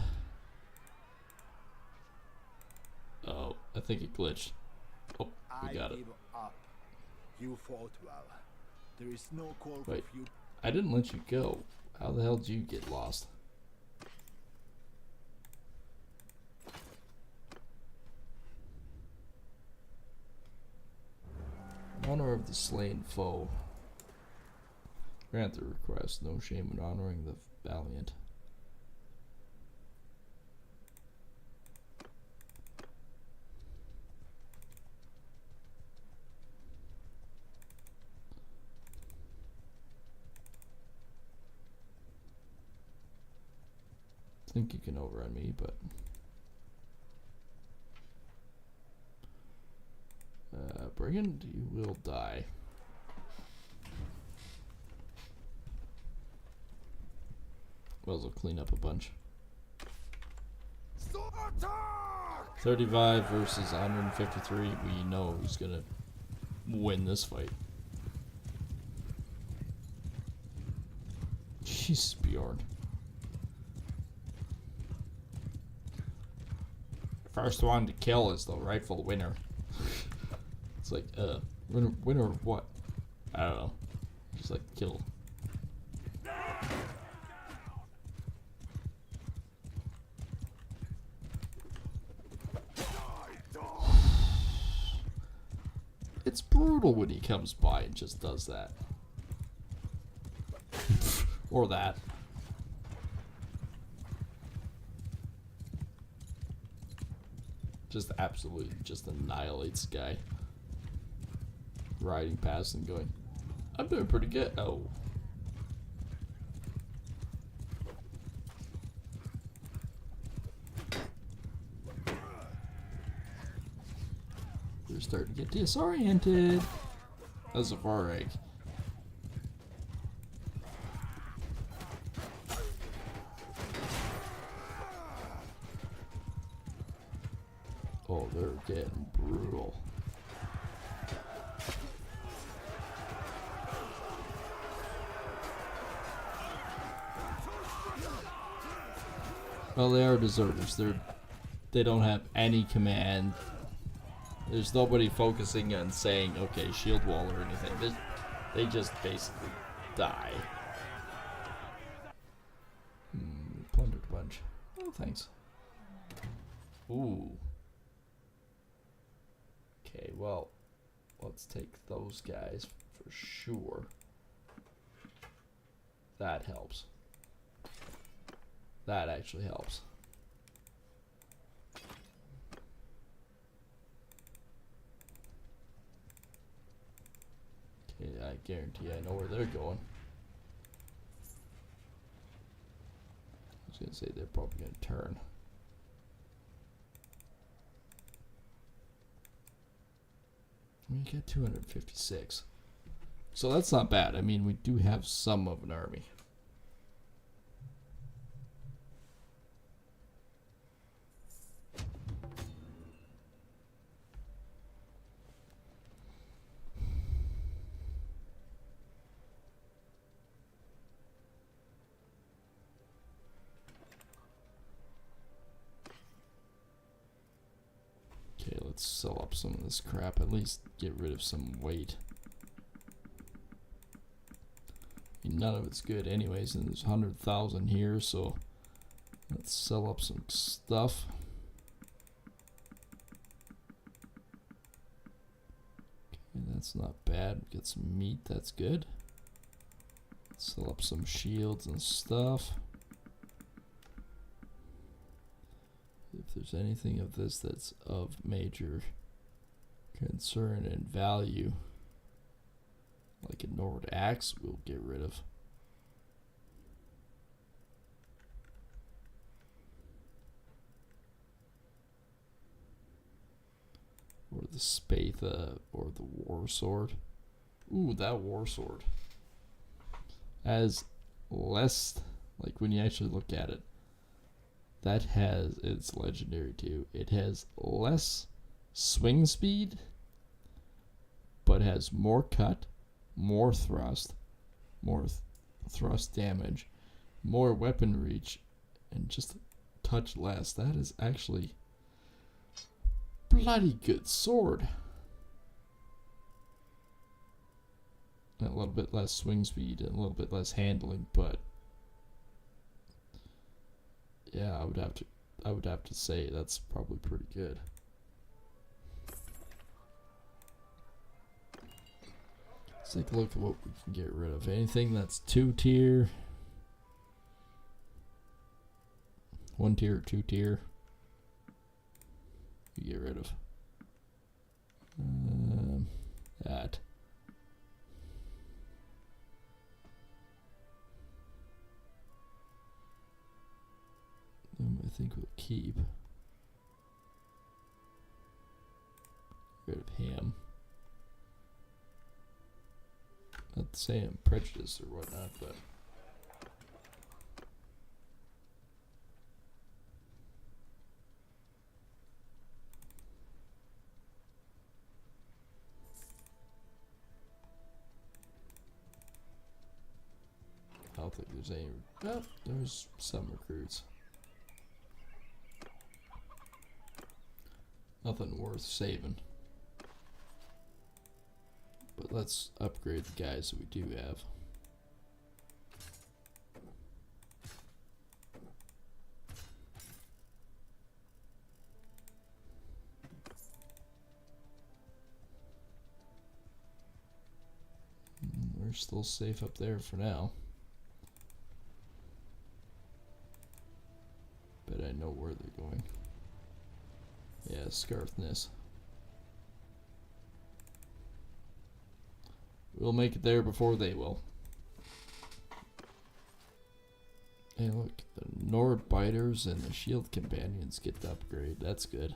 Oh, I think it glitched. Oh, we got it. Give up. You fought well. There is no call Wait. for you. I didn't let you go. How the hell did you get lost? Honor of the slain foe. Grant the request. No shame in honoring the valiant. I think you can overrun me, but brigand, you will die. Well, we'll clean up a bunch. Attack! 35 versus 153. We know who's gonna win this fight. Jesus, Bjorn. First one to kill is the rightful winner. It's like, winner of what? I don't know. Just like kill. It's brutal when he comes by and just does that. Or that. Just absolutely just annihilates the guy. Riding past and going, I'm doing pretty good. Oh. They're starting to get disoriented. That's a far egg. Oh, they're getting brutal. Well, they are deserters. They don't have any command. There's nobody focusing on saying, okay, shield wall or anything. They just basically die. Plundered a bunch. Oh, thanks. Ooh. Okay, well, let's take those guys for sure. That helps. That actually helps. Okay, I guarantee I know where they're going. I was gonna say they're probably gonna turn. We get 256. So that's not bad. I mean, we do have some of an army. Okay, let's sell up some of this crap. At least get rid of some weight. I mean, none of it's good anyways, and there's 100,000 here, so let's sell up some stuff. Okay, that's not bad. Get some meat, that's good. Sell up some shields and stuff. If there's anything of this that's of major concern and value, like a Nord axe, we'll get rid of. Or the Spatha, or the war sword. Ooh, that war sword has less, like when you actually look at it, that has, it's legendary too. It has less swing speed, but has more cut, more thrust, more thrust damage, more weapon reach, and just a touch less. That is actually bloody good sword. And a little bit less swing speed and a little bit less handling, but yeah, I would have to say that's probably pretty good. Let's take a look at what we can get rid of. Anything that's 2 tier, 1 tier, or 2 tier, you get rid of. That. I think we'll keep. Rid of him. Not saying prejudice or whatnot, but I don't think there's any. Oh, there's some recruits. Nothing worth saving. But let's upgrade the guys that we do have. We're still safe up there for now. But I know where they're going. Yeah, Scarthness. We'll make it there before they will. Hey, look, the Nord Biters and the Shield Companions get the upgrade. That's good.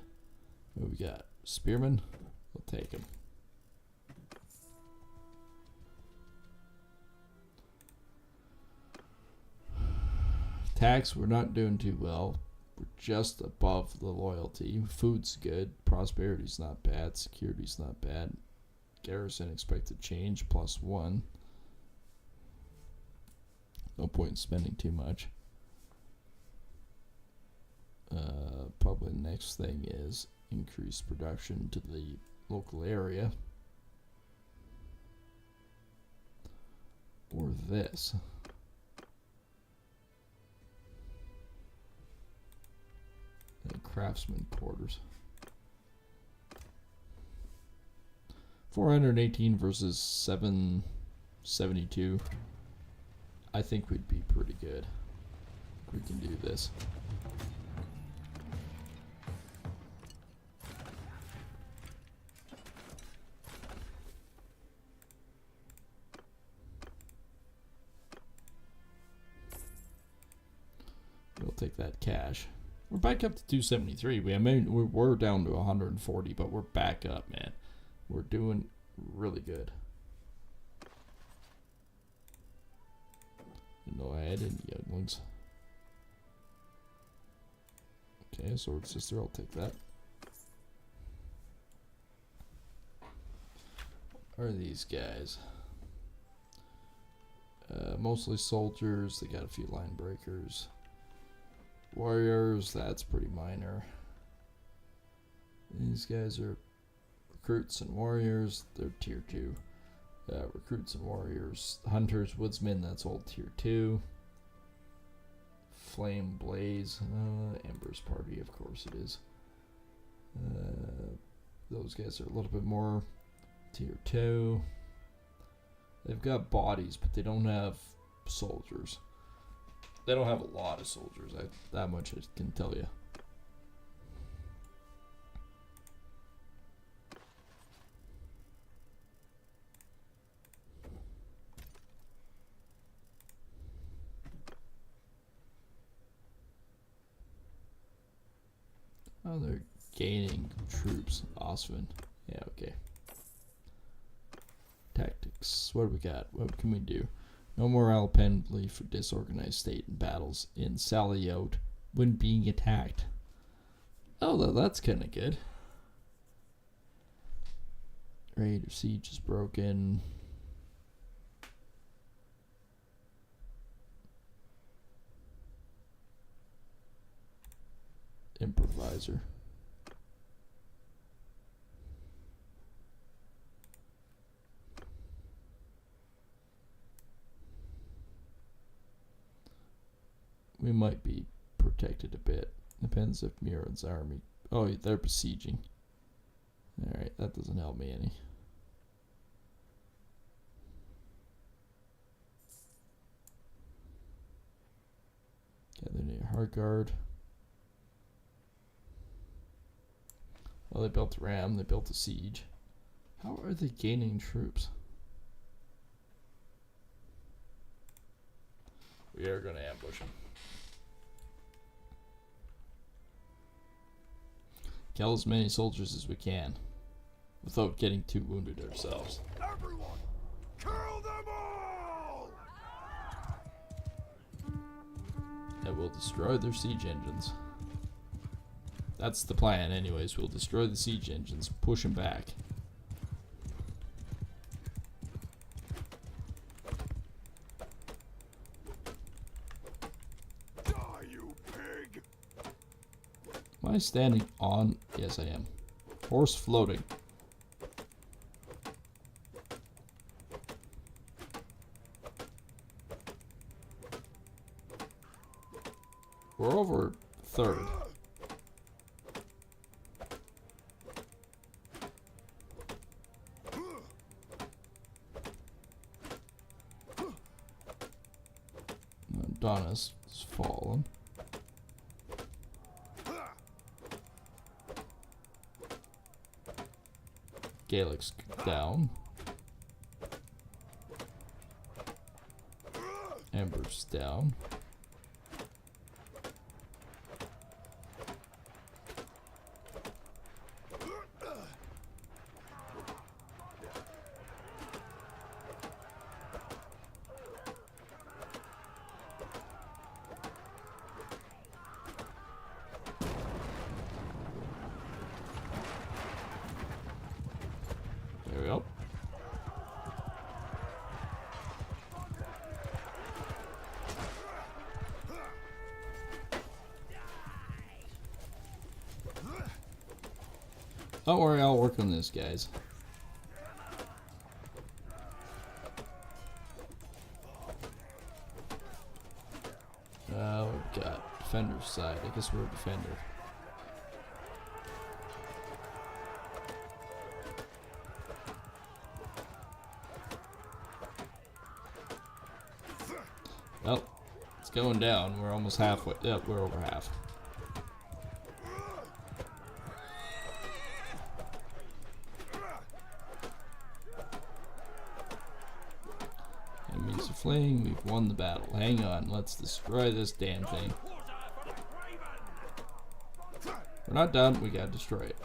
What we got? Spearmen? We'll take them. Tax, we're not doing too well. We're just above the loyalty. Food's good. Prosperity's not bad. Security's not bad. Garrison expected change +1. No point in spending too much. Probably the next thing is increase production to the local area. Or this. Craftsman quarters. 418 versus 772. I think we'd be pretty good. We can do this. We'll take that cash. We're back up to 273. We're down to 140, but we're back up, man. We're doing really good. No, I had any younglings. Okay, Sword Sister, I'll take that. What are these guys? Mostly soldiers. They got a few line breakers. Warriors, that's pretty minor. These guys are recruits and warriors. They're tier 2. Recruits and warriors. Hunters, woodsmen, that's all tier 2. Flame, blaze. Ember's party, of course it is. Those guys are a little bit more tier 2. They've got bodies, but they don't have soldiers. They don't have a lot of soldiers, that much I can tell you. Oh, they're gaining troops. Osvin. Yeah, okay. Tactics. What do we got? What can we do? No more alpenly for disorganized state in battles in sally out when being attacked. Oh, that's kind of good. Raid or siege is broken. Improviser. we might be protected a bit. Depends if Murad's army... Oh, they're besieging. Alright, that doesn't help me any. Gather near Hardguard. Well, they built a ram, they built a siege. How are they gaining troops? We are going to ambush them. Kill as many soldiers as we can without getting too wounded ourselves. Everyone, kill them all! And we'll destroy their siege engines. That's the plan anyways. We'll destroy the siege engines, push them back. Die, you pig! Am I standing on? Yes, I am. Horse floating. We're over third. Donna's fallen. Gaelic's down. Amber's down. There we go. Don't worry, I'll work on this, guys. We've got defender's side. I guess we're a defender. Well, it's going down. We're almost halfway. Yep, we're over half. Enemies are fleeing. We've won the battle. Hang on. Let's destroy this damn thing. We're not done. We gotta destroy it.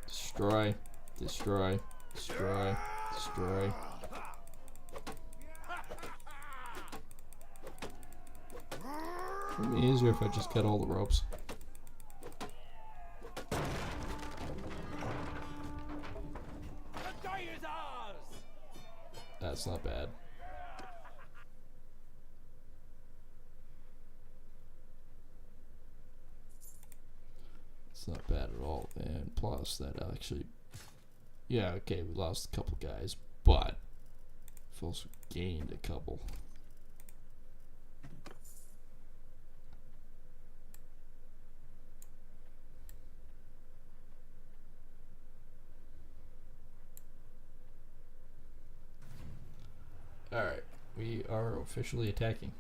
Destroy. Destroy. Destroy. Destroy. It would be easier if I just cut all the ropes. That's not bad. It's not bad at all. And plus, that actually... Yeah, okay, we lost a couple guys, but we've also gained a couple. Alright, we are officially attacking.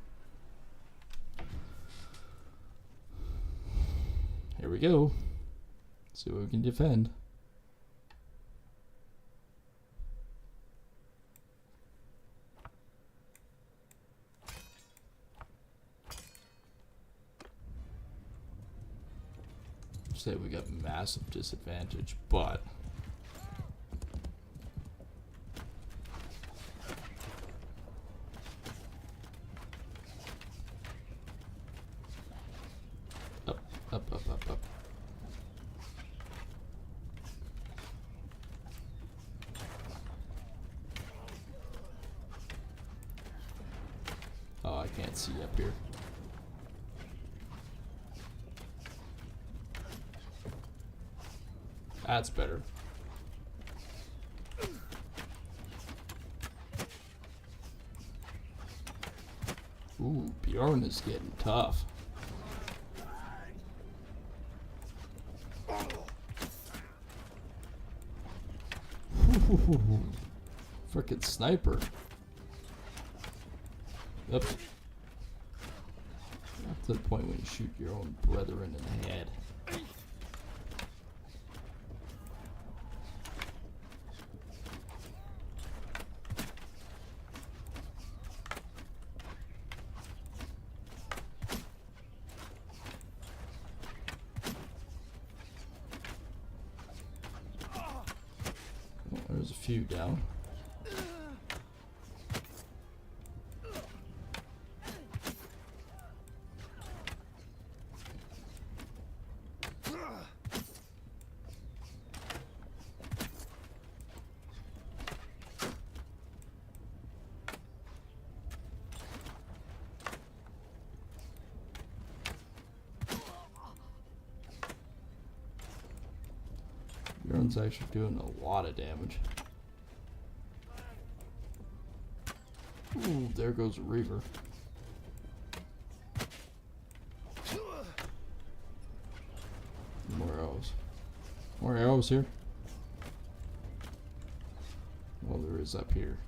Here we go. See what we can defend. Say we got massive disadvantage, but up, up, up, up, up. Oh, I can't see up here. That's better. Ooh, Bjorn is getting tough. Frickin' sniper. Oops. Up to the point when you shoot your own brethren in the head. There's a few down. Yours actually doing a lot of damage. Ooh, there goes a Reaver. More arrows. More arrows here? Well, there is up here.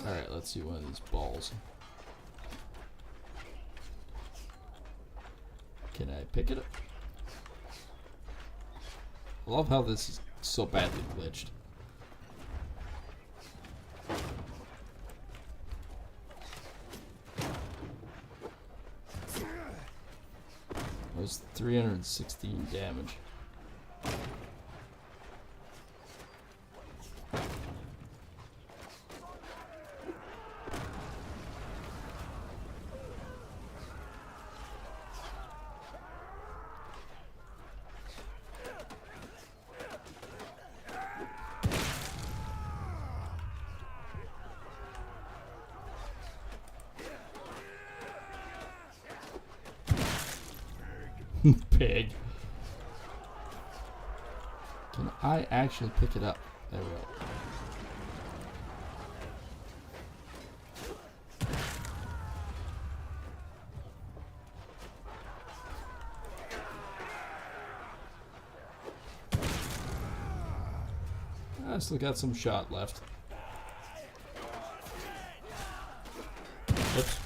Alright, let's see one of these balls. Can I pick it up? I love how this is so badly glitched. That was 316 damage. Pig. Can I actually pick it up? There we go. I still got some shot left. Oops.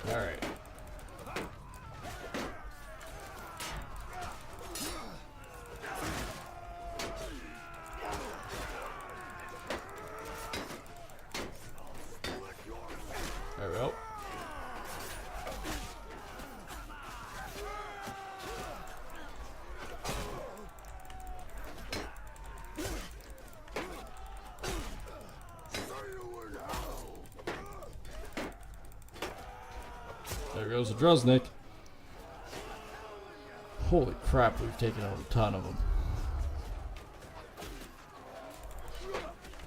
Alright. There we go. There goes a Druznik. Holy crap, we've taken out a ton of them.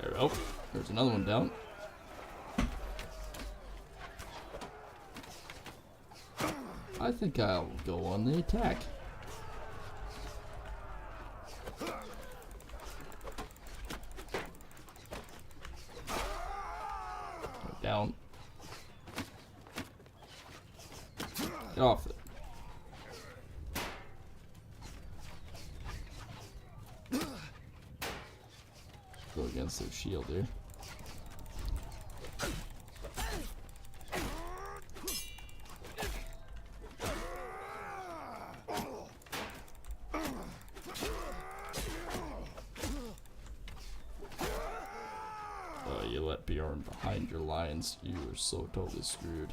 There we go. There's another one down. I think I'll go on the attack. Go down. Get off it. Go against their shield here. let Bjorn behind your lines, you are so totally screwed.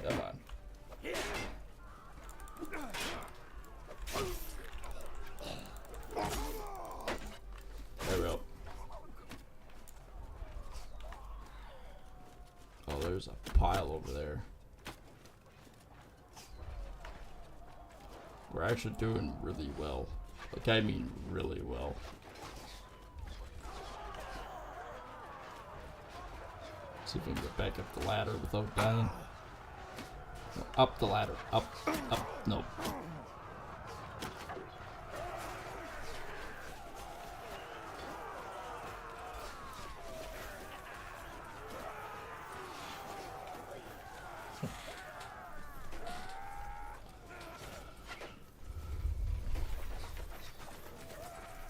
Come on. There we go. Oh, there's a pile over there. We're actually doing really well. Like, I mean really well. See if we can get back up the ladder without dying. No, up the ladder. Up. No.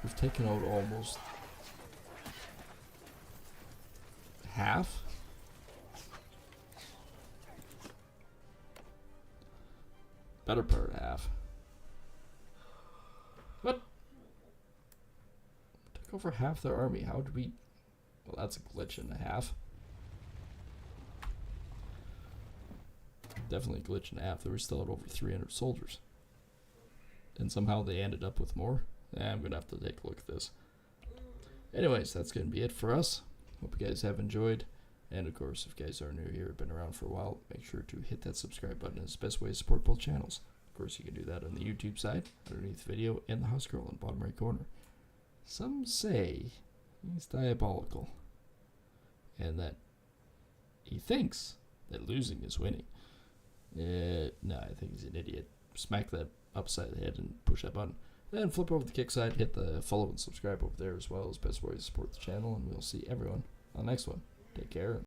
We've taken out almost half. Better part of half. What? Took over half their army. How did we... Well, that's a glitch and a half. Definitely a glitch and a half. They were still at over 300 soldiers. And somehow they ended up with more. I'm going to have to take a look at this. Anyways, that's going to be it for us. Hope you guys have enjoyed. And of course, if you guys are new here, been around for a while, make sure to hit that subscribe button. It's the best way to support both channels. Of course, you can do that on the YouTube side, underneath the video, and the house scroll in the bottom right corner. Some say he's diabolical. And that he thinks that losing is winning. No, I think he's an idiot. Smack that upside the head and push that button. Then flip over to the kick side, hit the follow and subscribe over there as well as best way to support the channel, and we'll see everyone on the next one. Take care.